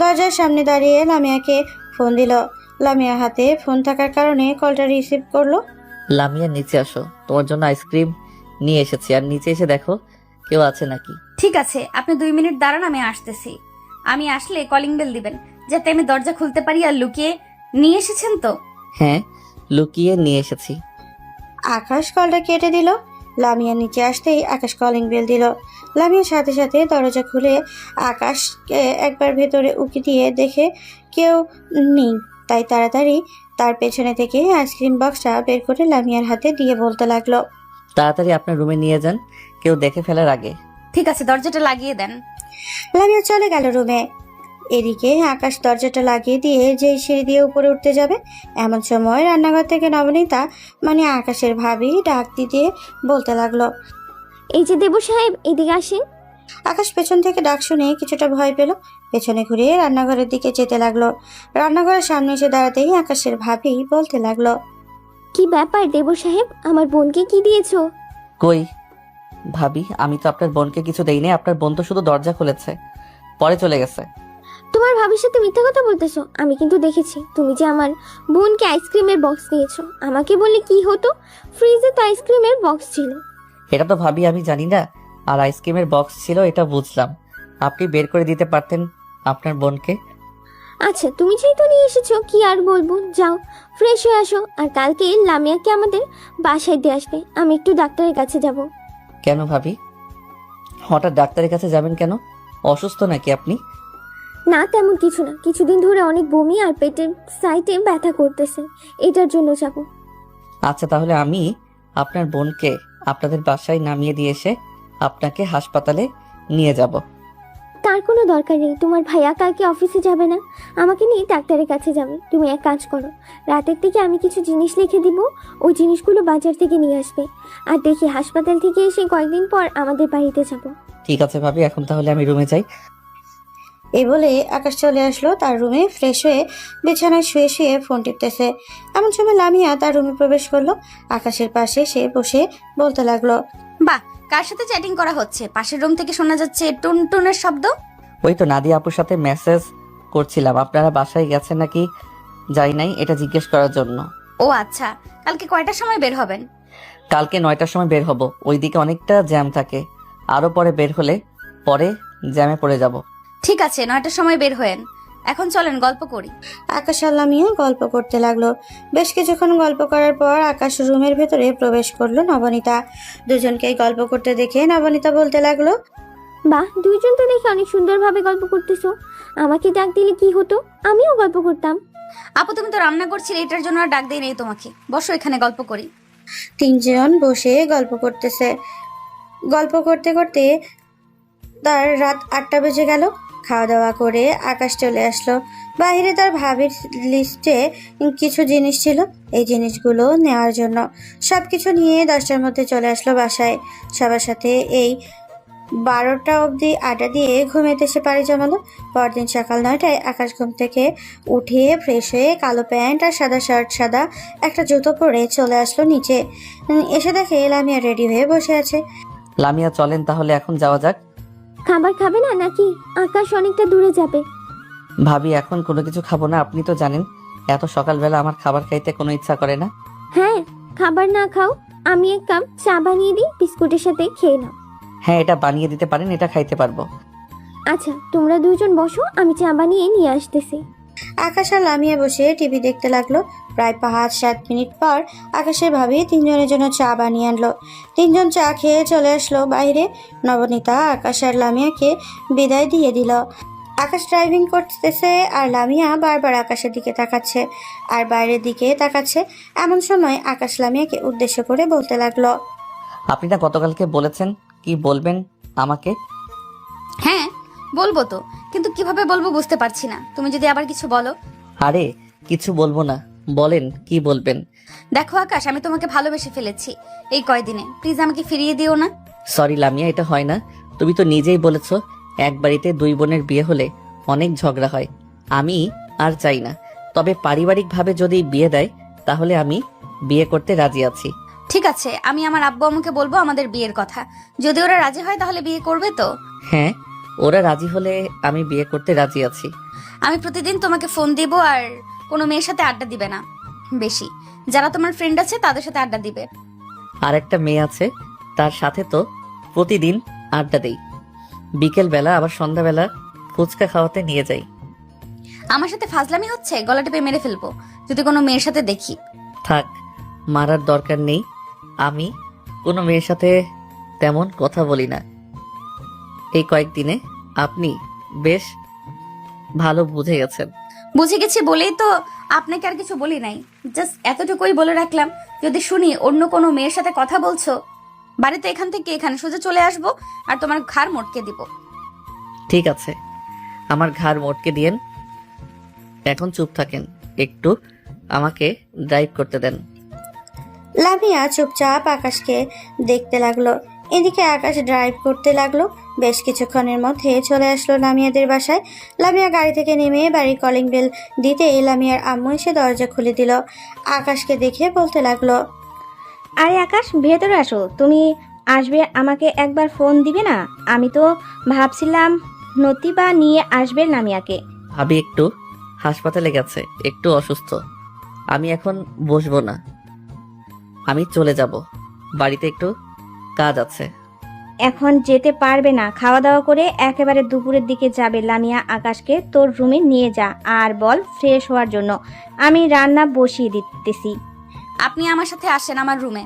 দরজার সামনে দাঁড়িয়ে লামিয়াকে ফোন দিল। লামিয়ার হাতে ফোন থাকার কারণে কলটা রিসিভ করলো। লামিয়া, নিচে আসো, তোমার জন্য আইসক্রিম নিয়ে এসেছি। আর নিচে এসে দেখো কেউ আছে নাকি। ঠিক আছে, আপনি 2 মিনিট দাঁড়ান, আমি আসতেছি। আমি আসলে কলিং বেল দিবেন যাতে আমি দরজা খুলতে পারি। আর লুকিয়ে নিয়ে এসেছেন তো? হ্যাঁ, লুকিয়ে নিয়ে এসেছি। আকাশ কলটা কেটে দিল। লামিয়া নিচে আসতেই আকাশ কলিং বেল দিল। লামিয়ার সাথে সাথে দরজা খুলে আকাশকে একবার ভেতরে উকি দিয়ে দেখে কেউ নেই, তাই তাড়াতাড়ি তার পেছনে থেকে আইসক্রিম বক্সটা বের করে লামিয়ার হাতে দিয়ে বলতে লাগলো, তাড়াতাড়ি আপনার রুমে নিয়ে যান, কেউ দেখে ফেলার আগে। ঠিক আছে, দরজাটা লাগিয়ে দেন। লামিয়া চলে গেল রুমে। এদিকে আকাশ দরজাটা লাগিয়ে দিয়ে যেই সিঁড়ি দিয়ে উপরে উঠতে যাবে, এমন সময় রান্নাঘর থেকে নবনীতা মানে আকাশের ভাবি ডাক দিতে বলতে লাগলো, এই যে দেবু সাহেব, এদিকে আসেন। আকাশ পেছন থেকে ডাক শুনে কিছুটা ভয় পেল। পেছনে ঘুরে রান্নাঘরের দিকে যেতে লাগলো। রান্নাঘরের সামনে এসে দাঁড়াতেই আকাশের ভাবি বলতে লাগলো, কি ব্যাপার দেবু সাহেব, আমার বোনকে কি দিয়েছো? কই ভাবি, আমি তো আপনার বোনকে কিছু দেইনি। আপনার বোন তো শুধু দরজা খুলেছে, পরে চলে গেছে। তোমার ভাবির সাথে মিথ্যা কথা বলতেছো? আমি কিন্তু দেখেছি তুমি যে আমার বোনকে আইসক্রিমের বক্স দিয়েছো। আমাকে বললে কি হতো? ফ্রিজে তো আইসক্রিমের বক্স ছিল। এটা তো ভাবি আমি জানি না। আর আইসক্রিমের বক্স ছিল এটা বুঝলাম। আপনি বের করে দিতে পারতেন আপনার বোনকে। আচ্ছা, তুমি যেহেতু নিয়ে এসেছো কি আর বলবো, যাও ফ্রেশ হয়ে আসো। আর কালকে লামিয়াকে আমাদের বাসায় দিয়ে আসবে। আমি একটু ডাক্তারের কাছে যাব। কেন ভাবি, হঠাৎ ডাক্তারের কাছে যাবেন কেন? অসুস্থ নাকি আপনি? না তেমন কিছু না, কিছুদিন ধরে অনেক বমি আর পেটের সাইডে ব্যথা করতেছে, এটার জন্য যাব। আচ্ছা, তাহলে আমি আপনার বোনকে আপনাদের বাসায় নামিয়ে দিয়ে এসে আপনাকে হাসপাতালে নিয়ে যাব। তার কোনো দরকার নেই, তোমার ভাইয়া কালকে অফিসে যাবে না, আমাকে নিয়ে ডাক্তারের কাছে যাবে। তুমি এক কাজ করো, রাতের থেকে আমি কিছু জিনিস লিখে দিব, ওই জিনিসগুলো বাজার থেকে নিয়ে আসবে। আর দেখি হাসপাতাল থেকে এসে কয়েকদিন পর আমাদের বাড়িতে যাব। ঠিক আছে ভাবি, এখন তাহলে আমি রুমে যাই। এই বলে আকাশ চলে আসলো তার রুমে। ফ্রেশ হয়ে বিছানায় শুয়ে শুয়ে ফোন টিপতেছে। এমন সময় লামিয়া তার রুমে প্রবেশ করলো। আকাশের পাশে সে বসে বলতে লাগলো, বাহ, কার সাথে চ্যাটিং করা হচ্ছে? পাশের রুম থেকে শোনা যাচ্ছে টুনটুনের শব্দ। ওই তো নাদিয়া আপুর সাথে মেসেজ করছিলাম, আপনারা বাসায় গেছেন নাকি যাই নাই এটা জিজ্ঞেস করার জন্য। ও আচ্ছা, কালকে কয়টার সময় বের হবেন? কালকে 9টার সময় বের হব। ওইদিকে অনেকটা জ্যাম থাকে, আরো পরে বের হলে পরে জ্যামে পড়ে যাব। ঠিক আছে, 9টার সময় বের হয়েন। এখন চলেন গল্প করি। আকাশ আর লামিয়া গল্প করতে লাগলো। বেশ কিছুক্ষণ গল্প করার পর আকাশ রুমের ভেতরে প্রবেশ করলো নবনীতা। দুজনকেই গল্প করতে দেখে নবনীতা বলতে লাগলো, বাহ, দুইজন তো দেখি অনেক সুন্দরভাবে গল্প করতেছো। আমাকে ডাক দিলে কি হতো, আমিও গল্প করতাম। আপু, তুমি তো রান্না করছিলে, এটার জন্য আর ডাক দেই নেই তোমাকে। বসো, এখানে গল্প করি। তিনজন বসে গল্প করতেছে। গল্প করতে করতে তার রাত 8টা বেজে গেল। খাওয়া দাওয়া করে আকাশ চলে আসলো। বাইরে তার ভাবির লিস্টে কিছু জিনিস ছিল, এই জিনিসগুলো নেওয়ার জন্য। সব কিছু নিয়ে 10টার মধ্যে চলে আসলো বাসায়। সবার সাথে এই 12টা অবধি আড্ডা দিয়ে ঘুমেতে সে পাড়ি জমালো। পরদিন সকাল 9টায় আকাশ ঘুম থেকে উঠে ফ্রেশ হয়ে কালো প্যান্ট আর সাদা শার্ট, সাদা একটা জুতো পরে চলে আসলো নিচে। এসে দেখে লামিয়া রেডি হয়ে বসে আছে। লামিয়া চলেন তাহলে এখন যাওয়া যাক। খাবার খাবে না নাকি? আকাশ অনেকটা দূরে যাবে। ভাবি এখন কোনো কিছু খাবো না, আপনি তো জানেন এত সকালবেলা আমার খাবার খাইতে কোনো ইচ্ছা করে না। হ্যাঁ, খাবার না খাও, আমি এক কাপ চা বানিয়ে দিই, বিস্কুটের সাথে খেয়ে নাও। হ্যাঁ, এটা বানিয়ে দিতে পারেন, এটা খাইতে পারবো। আচ্ছা, তোমরা দুজন বসো, আমি চা বানিয়ে নিয়ে আসতেছি। আকাশ আর লামিয়া বসে টিভি দেখতে লাগলো। প্রায় 5-7 মিনিট পর আকাশের ভাবি তিনজনের জন্য চা বানিয়ে আনলো। তিনজন চা খেয়ে চলে আসলো বাইরে। নবনীতা আকাশ আর লামিয়াকে বিদায় দিয়ে দিল। আকাশ ড্রাইভিং করতেছে আর লামিয়া বারবার আকাশের দিকে তাকাচ্ছে আর বাইরের দিকে তাকাচ্ছে। এমন সময় আকাশ লামিয়াকে উদ্দেশ্য করে বলতে লাগলো, আপনি না গতকালকে বলেছেন কি বলবেন আমাকে? হ্যাঁ বলবো তো, কিন্তু কিভাবে বলবো বুঝতে পারছি না। তুমি যদি আবার কিছু বলো। আরে কিছু বলবো না, বলেন কি বলবেন। দেখো আকাশ, আমি তোমাকে ভালোবেসে ফেলেছি এই কয়দিনে, প্লিজ আমাকে ফিরিয়ে দিও না। সরি লামিয়া, এটা হয় না। তুমি তো নিজেই বলেছো এক বাড়িতে দুই বোনের বিয়ে হলে অনেক ঝগড়া হয়। আমি আর চাই না, তবে পারিবারিকভাবে যদি বিয়ে দেয় তাহলে আমি বিয়ে করতে রাজি আছি। ঠিক আছে, আমি আমার আব্বু আম্মুকে বলবো আমাদের বিয়ের কথা। যদি ওরা রাজি হয় তাহলে বিয়ে করবে তো? হ্যাঁ, ওরা রাজি হলে আমি বিয়ে করতে রাজি আছি। আমি প্রতিদিন তোমাকে ফোন দিব আর কোনো মেয়ের সাথে আড্ডা দিবে না বেশি। যারা তোমার ফ্রেন্ড আছে তাদের সাথে আড্ডা দিবে। আর একটা মেয়ে আছে, তার সাথে তো প্রতিদিন আড্ডা দেই। বিকেল বেলা আবার সন্ধ্যাবেলা ফুচকা খাওয়াতে নিয়ে যাই। আমার সাথে ফাজলামি হচ্ছে, গলা টিপে মেরে ফেলবো যদি কোনো মেয়ের সাথে দেখি। থাক, মারার দরকার নেই। আমি কোনো মেয়ের সাথে তেমন কথা বলি না। এই কয়েকদিনে আপনি বেশ ভালো বুঝে গেছেন। বুঝে গেছি বলেই তো আপনাকে আর কিছু বলি নাই। জাস্ট এতটুকুই বলে রাখলাম, যদি শুনি অন্য কোনো মেয়ের সাথে কথা বলছো, বাড়িতে এখান থেকে এখানে সোজা চলে আসবো আর তোমার ঘাড় মটকে দিব। ঠিক আছে, আমার ঘাড় মটকে দিয়েন। এখন চুপ থাকেন, একটু আমাকে ড্রাইভ করতে দেন। লামিয়া চুপচাপ আকাশকে দেখতে লাগলো। এদিকে আকাশ ড্রাইভ করতে লাগলো। বেশ কিছুক্ষণের মধ্যে চলে আসলো লামিয়াদের বাসায়। লামিয়া গাড়ি থেকে নেমে বাড়ির কলিং বেল দিতে লামিয়ার আম্মু এসে দরজা খুলে দিল। আকাশকে দেখে বলতে লাগলো, আরে আকাশ, ভেতরে আসো। তুমি আসবে, আমাকে একবার ফোন দিবে না? আমি তো ভাবছিলাম নতিবা নিয়ে আসবে লামিয়াকে। ভাবি একটু হাসপাতালে গেছে, একটু অসুস্থ। আমি এখন বসবো না, আমি চলে যাব, বাড়িতে একটু কাজ আছে। এখন যেতে পারবে না, খাওয়া দাওয়া করে একেবারে দুপুরের দিকে যাবে। লামিয়া আকাশকে তোর রুমে নিয়ে যা আর বল ফ্রেশ হওয়ার জন্য, আমি রান্না বসিয়ে দিতেছি। আপনি আমার সাথে আসেন আমার রুমে।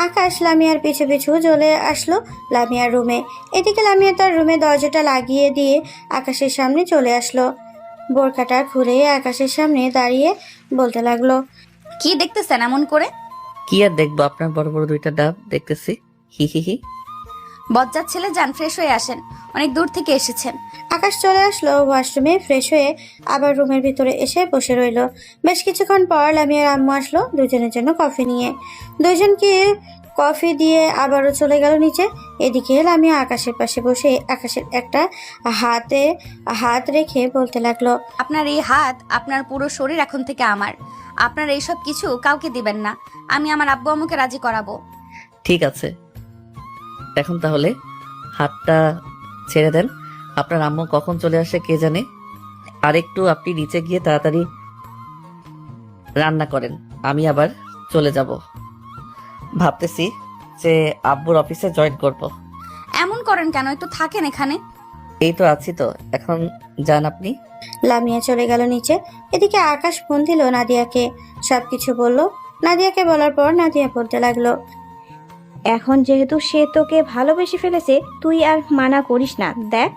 আকাশ লামিয়ার পিছু পিছু চলে আসলো লামিয়ার রুমে। এদিকে লামিয়া তার রুমে দরজাটা লাগিয়ে দিয়ে আকাশের সামনে চলে আসলো। বোরকাটা খুলে আকাশের সামনে দাঁড়িয়ে বলতে লাগলো, কি দেখতেছেন এমন করে? কি আর দেখবো, আপনার বড় বড় দুইটা ডাব দেখতেছি। হি হি হি। বজ্জাত ছেলে, যান ফ্রেশ হয়ে আসেন, অনেক দূর থেকে এসেছেন। আকাশ চলে আসলো ওয়াশরুমে, ফ্রেশ হয়ে আবার রুমের ভিতরে এসে বসে রইলো। বেশ কিছুক্ষণ পর লামিয়ার আম্মু আসলো দুজনের জন্য কফি নিয়ে। দুজনকে কফি দিয়ে আবারও চলে গেল নিচে। এদিকে লামিয়া আকাশের পাশে বসে আকাশের একটা হাতে হাত রেখে বলতে লাগলো, আপনার এই হাত, আপনার পুরো শরীর এখন থেকে আমার। আপনার এইসব কিছু কাউকে দিবেন না। আমি আমার আব্বু আম্মুকে রাজি করাবো। ঠিক আছে, এখন তাহলে হাতটা ছেড়ে দেন। আপনার আম্মু কখন চলে আসে কে জানে। আর একটু আপনি নিচে গিয়ে তাড়াতাড়ি রান্না করেন, আমি আবার চলে যাব। ভাবতেছি যে আব্বুর অফিসে জয়েন করব। এমন করেন কেন? একটু থাকেন এখানে। এই তো আছি তো, এখন যান আপনি। লামিয়া চলে গেল নিচে। এদিকে আকাশ ফোন দিল নাদিয়াকে, সবকিছু বলল। নাদিয়াকে বলার পর নাদিয়া বলতে লাগলো, এখন যেহেতু সে তোকে ভালোবেসে ফেলেছে, তুই আর মানা করিস না। দেখ,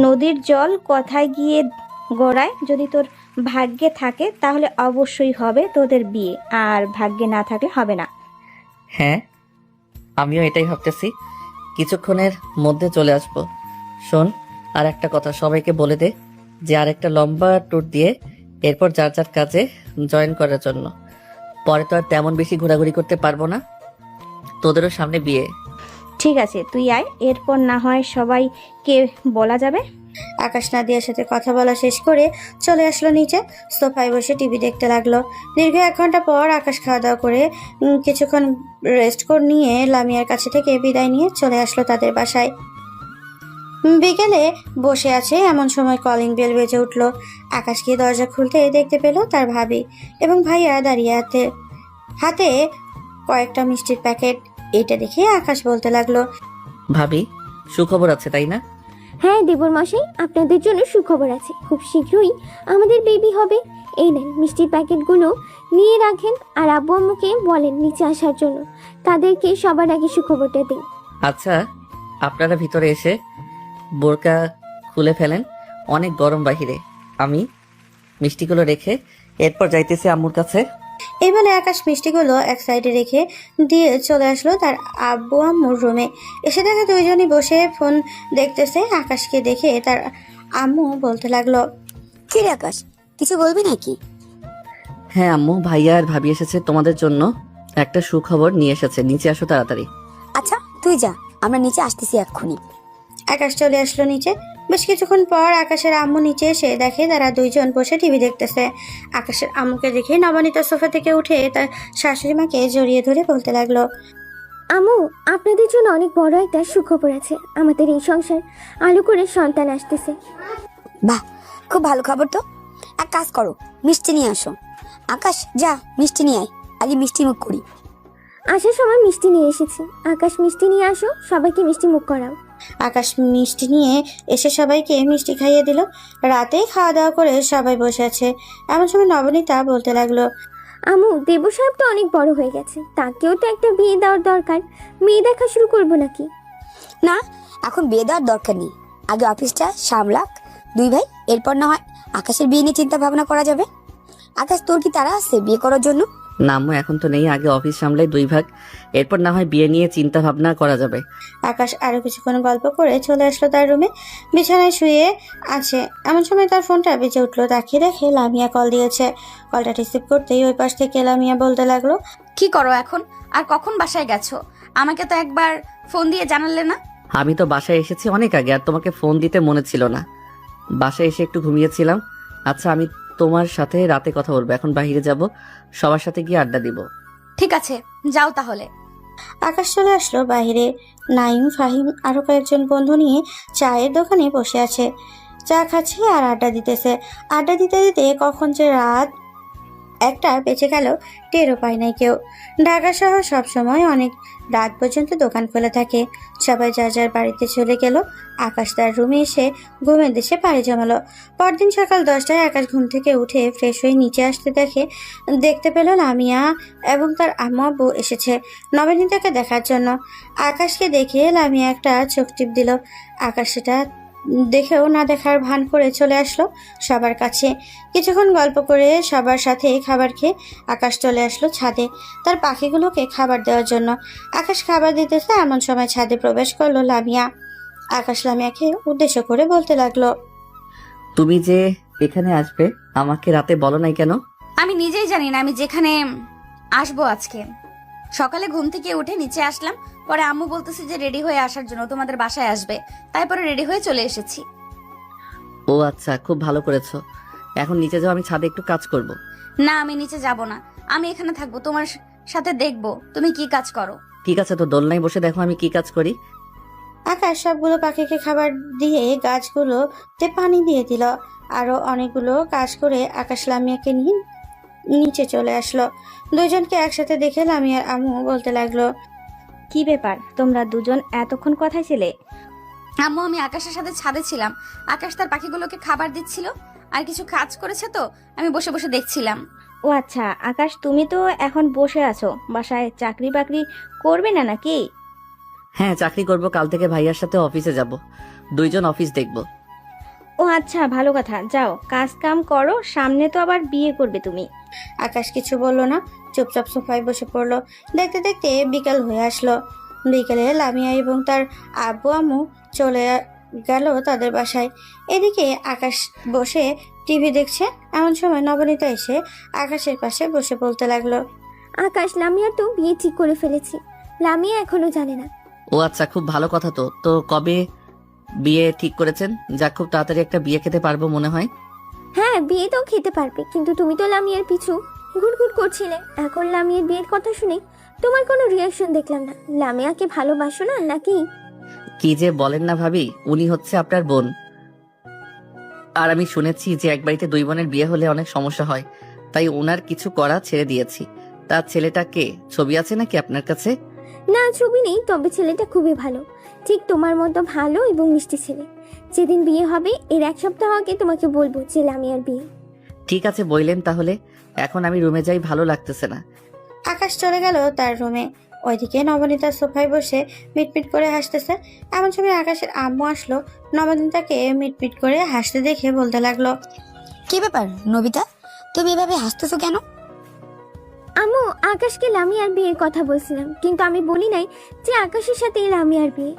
নদীর জল কথায় গিয়ে গড়ায়। যদি তোর ভাগ্যে থাকে তাহলে অবশ্যই হবে তোদের বিয়ে, আর ভাগ্যে না থাকলে হবে না। হ্যাঁ, আমিও এটাই ভাবতেছি, কিছুক্ষণের মধ্যে চলে আসব। শোন, আর একটা কথা সবাইকে বলে দে যে আর একটা লম্বা ট্যুর দিয়ে এরপর যার যার কাজে জয়েন করার জন্য। পরে তো আর তেমন বেশি ঘোরাঘুরি করতে পারবো না, তোদেরও সামনে বিয়ে। ঠিক আছে, তুই আয়, এরপর না হয় সবাইকে বলা যাবে। আকাশ নাদিয়ার সাথে কথা বলা শেষ করে চলে আসলো নিচে। সোফায় বসে টিভি দেখতে লাগলো। দীর্ঘ 1 ঘন্টা পর আকাশ খাওয়া দাওয়া করে কিছুক্ষণ রেস্ট করে নিয়ে লামিয়ার কাছে থেকে বিদায় নিয়ে চলে আসলো তাদের বাসায়। বিকেলে বসে আছে এমন সময় কলিং বেল বেজে উঠলো। আকাশ গিয়ে দরজা খুলতে দেখতে পেল তার ভাবি এবং ভাইয়া দাঁড়িয়ে হাতে কয়েকটা মিষ্টির প্যাকেট। এটা দেখে আকাশ বলতে লাগলো, ভাবি, সুখবর আছে তাই না? হ্যাঁ দেবর মশাই, আপনাদের জন্য সুখবর আছে। খুব শীঘ্রই আমাদের বেবি হবে। এই নেন মিষ্টির প্যাকেটগুলো, নিয়ে রাখেন আর আব্বু আম্মুকে বলেন নিচে আসার জন্য। তাদেরকে সবার আগে সুখবরটা দিন। আচ্ছা, আপনারা ভিতরে এসে বোরকা খুলে ফেলেন, অনেক গরম বাহিরে। আমি মিষ্টিগুলো রেখে এরপর যাইতেছি আম্মুর কাছে। এই বলে আকাশ মিষ্টিগুলো এক সাইডে রেখে দিয়ে চলে আসলো তার আব্বু আম্মুর রুমে। এসে দেখে দুইজনই বসে ফোন দেখতেছে। আকাশকে দেখে তার আম্মু বলতে লাগলো, কি রে আকাশ, কিছু বলবি নাকি? হ্যাঁ আম্মু, ভাইয়া আর ভাবি এসেছে, তোমাদের জন্য একটা সুখবর নিয়ে এসেছে, নিচে আসো তাড়াতাড়ি। আচ্ছা তুই যা, আমরা নিচে আসতেছি এক্ষুনি। আকাশ চলে আসলো নিচে। বেশ কিছুক্ষণ পর আকাশের আম্মু নিচে এসে দেখে তারা দুইজন বসে টিভি দেখতেছে। আকাশের আম্মুকে দেখে নবনীতা সোফা থেকে উঠে তার শাশুড়ি মাকে জড়িয়ে ধরে বলতে লাগলো, আম্মু, আপনাদের জন্য অনেক বড় একটা সুখবর আছে। আমাদের এই সংসার আলো করে সন্তান আসতেছে। বাহ, খুব ভালো খবর তো। এক কাজ করো, মিষ্টি নিয়ে আসো। আকাশ যা, মিষ্টি নিয়ে আয়, আগে মিষ্টি মুখ করি। আসার সময় মিষ্টি নিয়ে এসেছি। আকাশ মিষ্টি নিয়ে আসো, সবাইকে মিষ্টি মুখ করাও। আকাশ মিষ্টি নিয়ে এসে সবাইকে মিষ্টি খাইয়ে দিল। রাতেই খাওয়া দাওয়া করে সবাই বসে আছে। এমন সময় নবনীতা বলতে লাগলো, আম্মু, দেবু সাহেব তো অনেক বড় হয়ে গেছে, তাকেও তো একটা বিয়ে দেওয়ার দরকার। মেয়ে দেখা শুরু করবো নাকি? না, এখন বিয়ে দেওয়ার দরকার নেই। আগে অফিসটা সামলাক দুই ভাই, এরপর না হয় আকাশের বিয়ে নিয়ে চিন্তা ভাবনা করা যাবে। আকাশ, তোর কি তারা আছে বিয়ে করার জন্য? না আম্মু, এখন তো নেই, আগে অফিস সামলাই 2 ভাগ, এরপর না হয় বিয়ে নিয়ে চিন্তা ভাবনা করা যাবে। আকাশ আরো কিছুক্ষণ গল্প করে চলে আসলো তার রুমে। বিছানায় শুয়ে আছে এমন সময় তার ফোনটা বেজে উঠলো। তাকিয়ে দেখে লামিয়া কল দিয়েছে। কলটা রিসিভ করতেই ওই পাশ থেকে লামিয়া বলতে লাগলো, কি করো এখন? আর কখন বাসায় গেছো? আমাকে তো একবার ফোন দিয়ে জানালে না। আমি তো বাসায় এসেছি অনেক আগে, আর তোমাকে ফোন দিতে মনে ছিল না। বাসায় এসে একটু ঘুমিয়েছিলাম। আচ্ছা, আমি তোমার সাথে রাতে কথা বলবো, এখন বাইরে যাব, সবার সাথে গিয়ে আড্ডা দিব। ঠিক আছে, যাও তাহলে। আকাশ চলে আসলো বাইরে। নাইম, ফাহিম আরো কয়েকজন বন্ধু নিয়ে চায়ের দোকানে বসে আছে। চা খাচ্ছে আর আড্ডা দিতেছে। আড্ডা দিতে দিতে কখন যে রাত একটা বেঁচে গেল টেরও পায় নাই কেউ। ঢাকা শহর সবসময় অনেক রাত পর্যন্ত দোকান খোলা থাকে। সবাই যার যার বাড়িতে চলে গেল। আকাশ তার রুমে এসে ঘুমের দেশে পাড়ি জমালো। পরদিন সকাল 10টায় আকাশ ঘুম থেকে উঠে ফ্রেশ হয়ে নিচে আসতে দেখতে পেল লামিয়া এবং তার আম্মু আব্বু এসেছে নবনীতাকে দেখার জন্য। আকাশকে দেখে লামিয়া একটা চোখ টিপ দিল। আকাশ সেটা দেখেও না দেখার ভান করে চলে আসলো সবার কাছে। কিছুক্ষণ গল্প করে সবার সাথে খাবার খেয়ে আকাশ চলে আসলো ছাদে তার পাখিগুলোকে খাবার দেওয়ার জন্য। আকাশ খাবার দিতেছে এমন সময় ছাদে প্রবেশ করলো লামিয়া। আকাশ লামিয়াকে উদ্দেশ্য করে বলতে লাগলো, তুমি যে এখানে আসবে আমাকে রাতে বলো নাই কেন? আমি নিজেই জানি না আমি যেখানে আসবো আজকে। সকালে ঘুম থেকে উঠে নিচে আসলাম, পরে আম্মু বলতেছে যে রেডি হয়ে আসার জন্য, তোমাদের বাসায় আসবে, তাই পরে রেডি হয়ে চলে এসেছি। ও আচ্ছা, খুব ভালো করেছো। এখন নিচে যাও, আমি ছাদে একটু কাজ করব। না, আমি নিচে যাব না, আমি এখানে থাকবো, তোমার সাথে দেখবো তুমি কি কাজ করো। ঠিক আছে, তো দোলনায় বসে দেখো আমি কি কাজ করি। আকাশ সবগুলো পাখিকে খাবার দিয়ে গাছগুলোতে পানি দিয়ে দিল। আরো অনেকগুলো কাজ করে আকাশ লামিয়াকে নিয়ে নিচে চলে আসলো। দুজনকে একসাথে দেখে লামিয়ার আম্মু বলতে লাগলো, কি ব্যাপার, তোমরা দুজন এতক্ষণ কোথায় ছিলে? আম্মু, আমি আকাশের সাথে ছাদে ছিলাম, আকাশ তার পাখিগুলোকে খাবার দিচ্ছিল আর কিছু কাজ করেছে, তো আমি বসে বসে দেখছিলাম। ও আচ্ছা, আকাশ তুমি তো এখন বসে আছো, বাসায় চাকরি বাকরি করবে না নাকি? হ্যাঁ, চাকরি করব, কাল থেকে ভাইয়ার সাথে অফিসে যাব, দুইজন অফিস দেখব। ও আচ্ছা, ভালো কথা, যাও কাজ কাম করো, সামনে তো আবার বিয়ে করবে তুমি। আকাশ কিছু বলল না, চুপচাপ সোফায় বসে পড়লো। দেখতে দেখতে বিকাল হয়ে আসলো। বিকেলে লামিয়া এবং তার আব্বু আম্মু চলে গেল তাদের বাসায়। এদিকে আকাশ বসে টিভি দেখছে। এমন সময় নবনীতা এসে আকাশের পাশে বসে বলতে লাগলো, আকাশ, লামিয়া তো বিয়ে ঠিক করে ফেলেছি। লামিয়া এখনো জানে না। ও আচ্ছা, খুব ভালো কথা। তো তো কবে বিয়ে ঠিক করেছেন? যা, খুব তাড়াতাড়ি একটা বিয়ে খেতে পারবো মনে হয়। হ্যাঁ, বিয়ে তো খেতে পারবে, কিন্তু তুমি তো লামিয়ার পিছু ঘুরঘুর করছিলে। এখন লামিয়ার বিয়ের কথা শুনে তোমার কোনো রিয়াকশন দেখলাম না। লামিয়াকে ভালোবাসো না নাকি? কি যে বলেন না ভাবি, উনি হচ্ছে আপনার বোন। আর আমি শুনেছি যে এক বাড়িতে দুই বোনের বিয়ে হলে অনেক সমস্যা হয়, তাই ওনার কিছু করা ছেড়ে দিয়েছি। তার ছেলেটা কে? ছবি আছে নাকি আপনার কাছে? না, ছবি নেই, তবে ছেলেটা খুবই ভালো, ঠিক তোমার মতো ভালো এবং মিষ্টি ছেলে। যেদিন বিয়ে হবে এর 1 সপ্তাহ আগে তোমাকে বলবো যে লামিয়ার বিয়ে। ঠিক আছে, বললেন তাহলে। এখন আমি রুমে যাই, ভালো লাগতেছে না। আকাশ চলে গেল তার রুমে। ওইদিকে নবনীতা সোফায় বসে মিটমিট করে হাসতেছে। এমন সময় আকাশের আম্মু আসলো। নবনীতাকে মিটমিট করে হাসতে দেখে বলতে লাগলো, কি ব্যাপার নবিতা, তুমি এভাবে হাসতেছো কেন? আম্মু, আকাশকে লামিয়ার বিয়ের কথা বলছিলাম, কিন্তু আমি বলি নাই যে আকাশের সাথে লামিয়ার বিয়ে।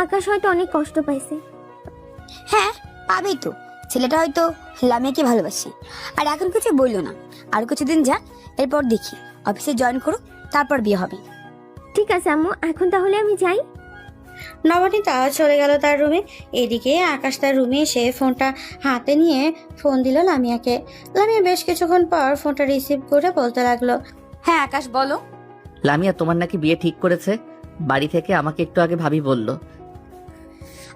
আকাশ হয়তো অনেক কষ্ট পাইছে। হ্যাঁ, পাবেই তো, ছেলেটা হয়তো লামিয়াকে ভালোবাসে। আর এখন কিছু বললো না, আর কিছুদিন যাক, এরপর দেখি অফিসে জয়েন করো, তারপর বিয়ে হবে। ঠিক আছে আম্মু, এখন তাহলে আমি যাই। নবনীতা চলে গেল তার রুমে। এদিকে আকাশ তার রুমে এসে ফোনটা হাতে নিয়ে ফোন দিল লামিয়াকে। লামিয়া বেশ কিছুক্ষণ পর ফোনটা রিসিভ করে বলতে লাগলো, হ্যাঁ আকাশ, বলো। লামিয়া, তোমার নাকি বিয়ে ঠিক করেছে? বাড়ি থেকে আমাকে একটু আগে ভাবি বলল।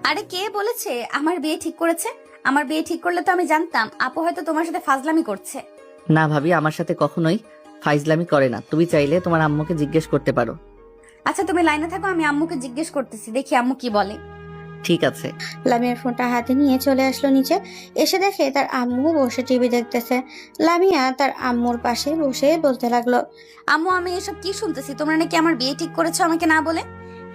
আরে কে বলেছে আমার বিয়ে ঠিক করেছে? আমার বিয়ে ঠিক করলে তো আমি জানতাম। আপু হয়তো তোমার সাথে ফাজলামি করছে। না ভাবি, আমার সাথে কখনোই ফাইজলামি করে না। তুমি চাইলে তোমার আম্মুকে জিজ্ঞেস করতে পারো। আচ্ছা, তুমি লাইনে থাকো, আমি আম্মুকে জিজ্ঞেস করতেছি, দেখি আম্মু কি বলে। ঠিক আছে। লামিয়ার ফোনটা হাতে নিয়ে চলে আসলো নিচে। এসে দেখে তার আম্মু বসে টিভি দেখতেছে। লামিয়া তার আম্মুর পাশে বসে বলতে লাগলো, আম্মু, আমি এসব কি শুনতেছি? তোমরা নাকি আমার বিয়ে ঠিক করেছো আমাকে না বলে?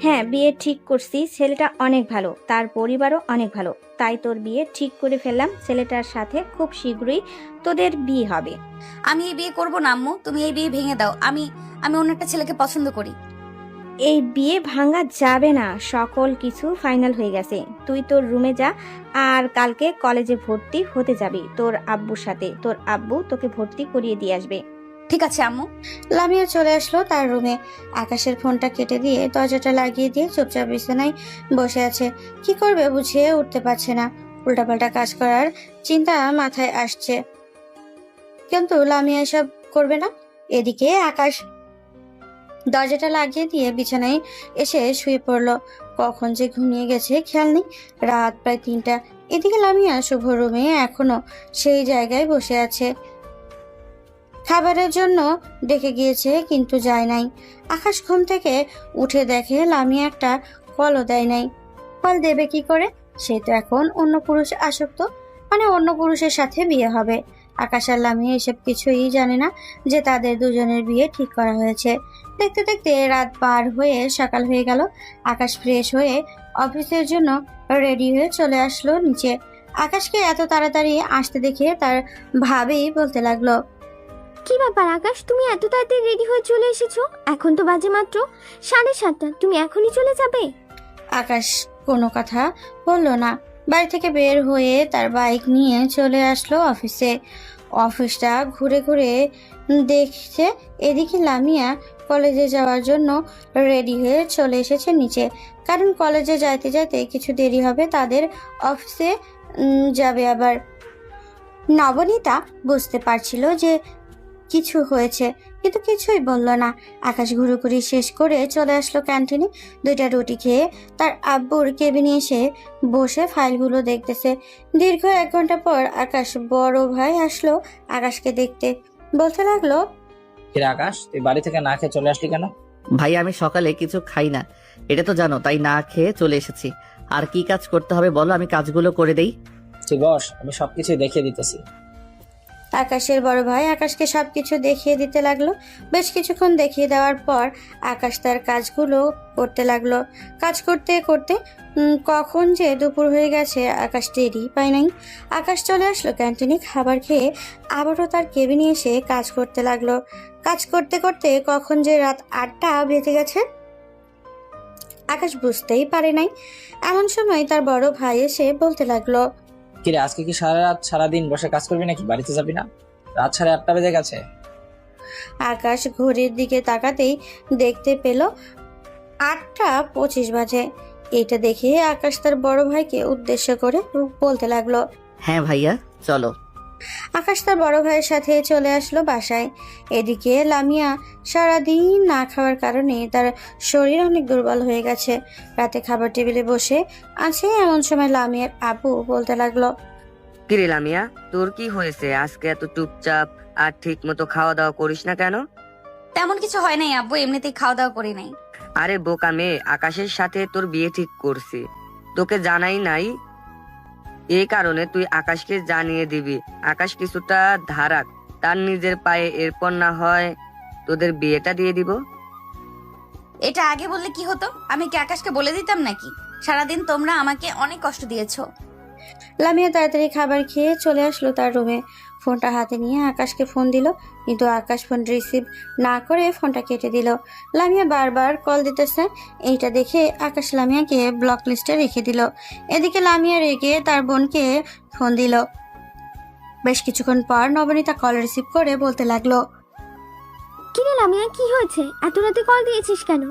হ্যাঁ, বিয়ে ঠিক করছি, ছেলেটা অনেক ভালো, তার পরিবারও অনেক ভালো, তাই তোর বিয়ে ঠিক করে ফেললাম। ছেলেটার সাথে খুব শীঘ্রই তোদের বিয়ে হবে। আমি এই বিয়ে করবো না আম্মু, তুমি এই বিয়ে ভেঙে দাও। আমি অন্য একটা ছেলেকে পছন্দ করি। এই বিয়ে ভাঙা যাবে না, সকল কিছু ফাইনাল হয়ে গেছে। তুই তোর রুমে যা, আর কালকে কলেজে ভর্তি হতে যাবি তোর আব্বুর সাথে। তোর আব্বু তোকে ভর্তি করিয়ে দিয়ে আসবে। ঠিক আছে আম্মু। লামিয়া চলে আসলো তার রুমে। আকাশের ফোনটা কেটে দিয়ে দরজাটা লাগিয়ে দিয়ে চুপচাপ বিছানায় বসে আছে। কি করবে বুঝিয়ে উঠতে পারছে না। উল্টাপাল্টা কাজ করার চিন্তা মাথায় আসছে, কিন্তু লামিয়া এসব করবে না। এদিকে আকাশ দরজাটা লাগিয়ে দিয়ে বিছানায় এসে শুয়ে পড়লো। কখন যে ঘুমিয়ে গেছে খেয়াল নেই। রাত প্রায় 3টা। এদিকে লামিয়া শুভ রুমে এখনো সেই জায়গায় বসে আছে। খাবারের জন্য ডেকে গিয়েছে কিন্তু যায় নাই। আকাশ ঘুম থেকে উঠে দেখে লামিয়া একটা কলও দেয় নাই। কল দেবে কি করে? সে তো এখন অন্য পুরুষ আসক্ত, মানে অন্য পুরুষের সাথে বিয়ে হবে। আকাশ আর লামিয়া এসব কিছুই জানে না যে তাদের দুজনের বিয়ে ঠিক করা হয়েছে। দেখতে দেখতে রাত পার হয়ে সকাল হয়ে গেল। আকাশ ফ্রেশ হয়ে অফিসের জন্য রেডি হয়ে চলে আসলো নিচে। আকাশকে এত তাড়াতাড়ি আসতে দেখে তার ভাবি বলতে লাগলো, কি ব্যাপার আকাশ, তুমি এত তাড়াতাড়ি রেডি হয়ে চলে এসেছো? এখন তো বাজে মাত্র 7:30। তুমি এখনই চলে যাবে? আকাশ কোনো কথা বলল না। বাড়ি থেকে বের হয়ে তার বাইক নিয়ে চলে আসলো অফিসে। অফিসটা ঘুরে ঘুরে দেখছে। এদিকে লামিয়া কলেজে যাওয়ার জন্য রেডি হয়ে চলে এসেছে নিচে, কারণ কলেজে যাইতে যাইতে কিছু দেরি হবে, তাদের অফিসে যাবে আবার। নবনীতা বুঝতে পারছিল যে কিছু হয়েছে, কিন্তু কিছুই বলল না। আকাশ ঘুরোঘুরি শেষ করে চলে আসলো ক্যান্টিনে। 2টা রুটি খেয়ে তার আব্বুর কেবিনে এসে বসে ফাইলগুলো দেখতেছে। দীর্ঘ 1 ঘন্টা পর আকাশ বড় ভাই আসলো আকাশকে দেখতে। বলতে লাগলো, কিরে আকাশ, তুই বাড়ি থেকে না খেয়ে চলে আসলি কেন? ভাই আমি সকালে কিছু খাই না, এটা তো জানো, তাই না খেয়ে চলে এসেছি। আর কি কাজ করতে হবে বলো, আমি কাজগুলো করে দেই। তুই বস, আমি সবকিছু দেখিয়ে দিতেছি। আকাশের বড় ভাই আকাশকে সবকিছু দেখিয়ে দিতে লাগলো। বেশ কিছুক্ষণ দেখিয়ে দেওয়ার পর আকাশ তার কাজগুলো করতে লাগলো। কাজ করতে করতে কখন যে দুপুর হয়ে গেছে আকাশ টেরই পায় নাই। আকাশ চলে আসলো ক্যান্টিনে। খাবার খেয়ে আবারও তার কেবিনে এসে কাজ করতে লাগলো। কাজ করতে করতে কখন যে রাত 8টা বেজে গেছে আকাশ বুঝতেই পারে নাই। এমন সময় তার বড় ভাই এসে বলতে লাগলো, কিরে আজকে কি সারাদিন বসে কাজ করবি নাকি? বাড়িতে যাবি না? রাত 8:30 বেজে গেছে। আকাশ ঘড়ির দিকে তাকাতেই দেখতে পেল 8:25 বাজে। এটা দেখে আকাশ তার বড় ভাইকে উদ্দেশ্য করে বলতে লাগলো। হ্যাঁ ভাইয়া চলো। আকাশ তার বড় ভাইয়ের সাথে চলে আসলো বাসায়। এদিকে লামিয়া সারাদিন না খাওয়ার কারণে তার শরীর অনেক দুর্বল হয়ে গেছে। রাতে খাবার টেবিলে বসে আছে এমন সময় লামিয়ার আব্বু বলতে লাগলো, কিরে লামিয়া, তোর কি হয়েছে? আজকে এত চুপচাপ আর ঠিক মতো খাওয়া দাওয়া করিস না কেন? তেমন কিছু হয় নাই আব্বু, এমনিতেই খাওয়া দাওয়া করি নাই। আরে বোকা মেয়ে, আকাশের সাথে তোর বিয়ে ঠিক করছি, তোকে জানাই নাই। এই কারণে তুই আকাশকে জানিয়ে দিবি। আকাশ কিছুটা ধারাক, তার নিজের পায়ে, এরপর না হয় তোদের বিয়েটা দিয়ে দিব। এটা আগে বললে কি হতো? আমি কি আকাশকে বলে দিতাম নাকি? সারাদিন তোমরা আমাকে অনেক কষ্ট দিয়েছো। লামিয়া তাড়াতাড়ি খাবার খেয়ে চলে আসলো তার রুমে। ফোনটা হাতে নিয়ে আকাশকে ফোন দিল, কিন্তু আকাশ ফোন রিসিভ না করে ফোনটা কেটে দিল। লামিয়া বারবার কল দিতেছে। এইটা দেখে আকাশ লামিয়াকে ব্লক লিস্টে রেখে দিল। এদিকে লামিয়া রেগে তার বোনকে ফোন দিল। বেশ কিছুক্ষণ পর নবনীতা কল রিসিভ করে বলতে লাগলো, কিরে লামিয়া, কি হয়েছে? এত রাতে কল দিয়েছিস কেন?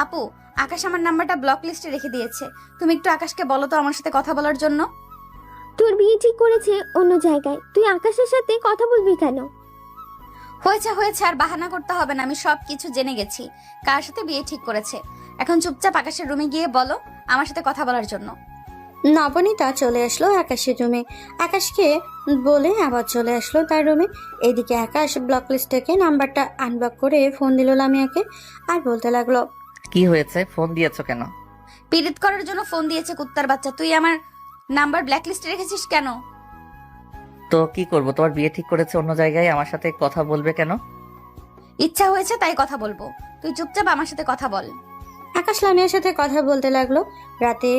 আপু, আকাশ আমার নাম্বারটা ব্লক লিস্টে রেখে দিয়েছে। তুমি একটু আকাশকে বলো তো আমার সাথে কথা বলার জন্য। তোর বিয়ে ঠিক করেছে অন্য জায়গায়, তুই আকাশের সাথে কথা বলবি কেন? হয়েছে হয়েছে, আর বাহানা করতে হবে না। আমি সব কিছু জেনে গেছি কার সাথে বিয়ে ঠিক করেছে। এখন চুপচাপ আকাশের রুমে গিয়ে বলো আমার সাথে কথা বলার জন্য। নবনীতা চলে আসলো আকাশের রুমে। আকাশকে বলে আবার চলে আসলো তার রুমে। এদিকে আকাশ ব্লক লিস্ট থেকে নাম্বারটা আনব্লক করে ফোন দিল লামিয়াকে আর বলতে লাগলো, কি হয়েছে, ফোন দিয়েছো কেন? পীড়িত করার জন্য ফোন দিয়েছে কুত্তার বাচ্চা। তুই আমার নাম্বার ব্ল্যাক লিস্টে রেখেছিস কেন? তো কি করব, তোমার বিয়ে ঠিক করেছে অন্য জায়গায়, আমার সাথে কথা বলবে কেন? ইচ্ছা হয়েছে তাই কথা বলবো। তুই চুপচাপ আমার সাথে কথা বল। আকাশ লামিয়ার সাথে কথা বলতে লাগলো। রাতে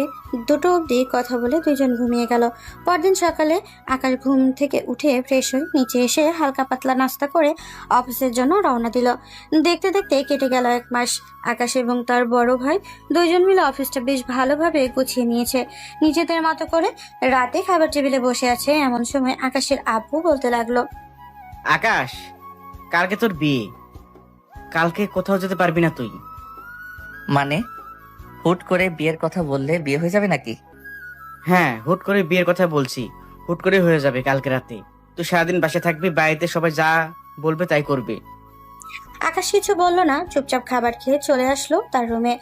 2টো অবধি কথা বলে দুইজন ঘুমিয়ে গেল। পরদিন সকালে আকাশ ঘুম থেকে উঠে ফ্রেশ হয়ে নিচে এসে হালকা পাতলা নাস্তা করে অফিসের জন্য রওনা দিল। দেখতে দেখতে কেটে গেল 1 মাস। আকাশ এবং তার বড় ভাই দুইজন মিলে অফিসটা বেশ ভালোভাবে গুছিয়ে নিয়েছে নিজেদের মতো করে। রাতে খাবার টেবিলে বসে আছে এমন সময় আকাশের আব্বু বলতে লাগলো, আকাশ, কালকে তোর বিয়ে, কালকে কোথাও যেতে পারবি না তুই। মানে হুট করে বিয়ের কথা বললে বিয়ে হয়ে যাবে নাকি? হ্যাঁ, হুট করে বিয়ের কথা বলছি, হুট করে হয়ে যাবে কালকে রাতে। তুই সারাদিন বাসে থাকবি, বাড়িতে সবাই যা বলবে তাই করবে। আকাশ কিছু বলল না, চুপচাপ খাবার খেয়ে চলে আসলো তার রুমে।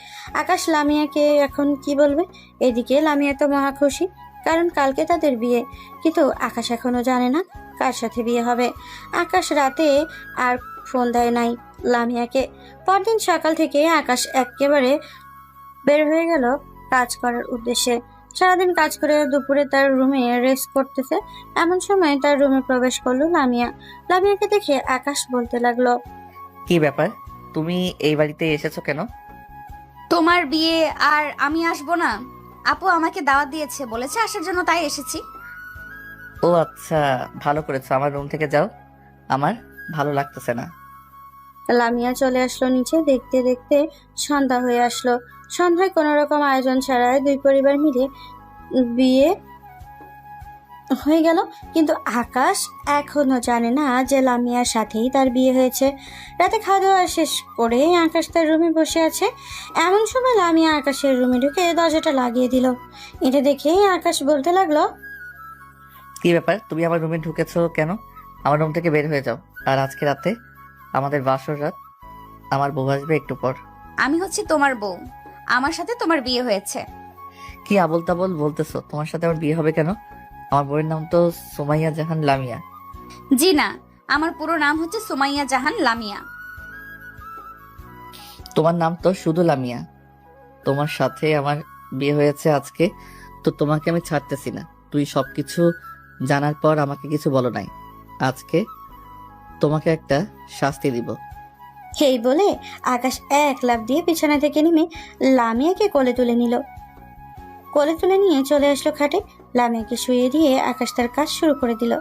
আকাশ লামিয়াকে এখন কি বলবে? এদিকে লামিয়া তো মহা খুশি, কারণ কালকে তাদের বিয়ে। কিন্তু আকাশ এখনো জানে না কার সাথে বিয়ে হবে। আকাশ রাতে আর ফোন দেয় নাই লামিয়াকে। পরদিন সকাল থেকে আকাশ একেবারে বের হয়ে গেল কাজ করার উদ্দেশ্যে। সারাদিন কাজ করে দুপুরে তার রুমে রেস্ট করতেছে, এমন সময় তার রুমে প্রবেশ করলো লামিয়া। লামিয়াকে দেখে আকাশ বলতে লাগলো, কি ব্যাপার, তুমি এই বাড়িতে এসেছো কেন? তোমার বিয়ে আর আমি আসবো না? আপু আমাকে দাওয়াত দিয়েছে, বলেছে আসার জন্য, তাই এসেছি। ও আচ্ছা, ভালো করেছো। আমার রুম থেকে যাও, আমার ভালো লাগতেছে না। লামিয়া চলে আসলো নিচে। দেখতে দেখতে সন্ধ্যা হয়ে আসলো। সন্ধ্যায় কোনো রকম আয়োজন ছাড়াই দুই পরিবার মিলে বিয়ে হয়ে গেল। কিন্তু আকাশ এখনো জানে না যে লামিয়ার সাথেই তার বিয়ে হয়েছে। রাতে খাওয়া দাওয়া শেষ করে আকাশ তার রুমে বসে আছে। এমন সময় লামিয়া আকাশের রুমে ঢুকে দরজাটা লাগিয়ে দিল। এটা দেখে আকাশ বলতে লাগলো, কি ব্যাপার, তুমি আমার রুমে ঢুকেছো কেন? আমার রুম থেকে বের হয়ে যাও। আর আজকে রাতে আমাদের বাসর রাত, আমার বউ আসবে একটু পর। আমি হচ্ছে তোমার বউ, আমার সাথে তোমার বিয়ে হয়েছে। কি আবল তাবল বলতেছো? তোমার সাথে আমার বিয়ে হবে কেন? আমার বউয়ের নাম তো সুমাইয়া জাহান লামিয়া। জি না, আমার পুরো নাম হচ্ছে সুমাইয়া জাহান লামিয়া। তোমার নাম তো শুধু লামিয়া। তোমার সাথে আমার বিয়ে হয়েছে আজকে, তো তোমাকে আমি ছাড়তেছি না। তুই সবকিছু জানার পর আমাকে কিছু বলো নাই। আজকে তোমাকে একটা শাস্তি দিব। এই বলে আকাশ এক লাফ দিয়ে বিছানা থেকে নেমে লামিয়াকে কোলে তুলে নিল। কোলে তুলে নিয়ে চলে আসলো খাটে। লামিয়াকে শুয়ে দিয়ে আকাশ তার কাজ শুরু করে দিল।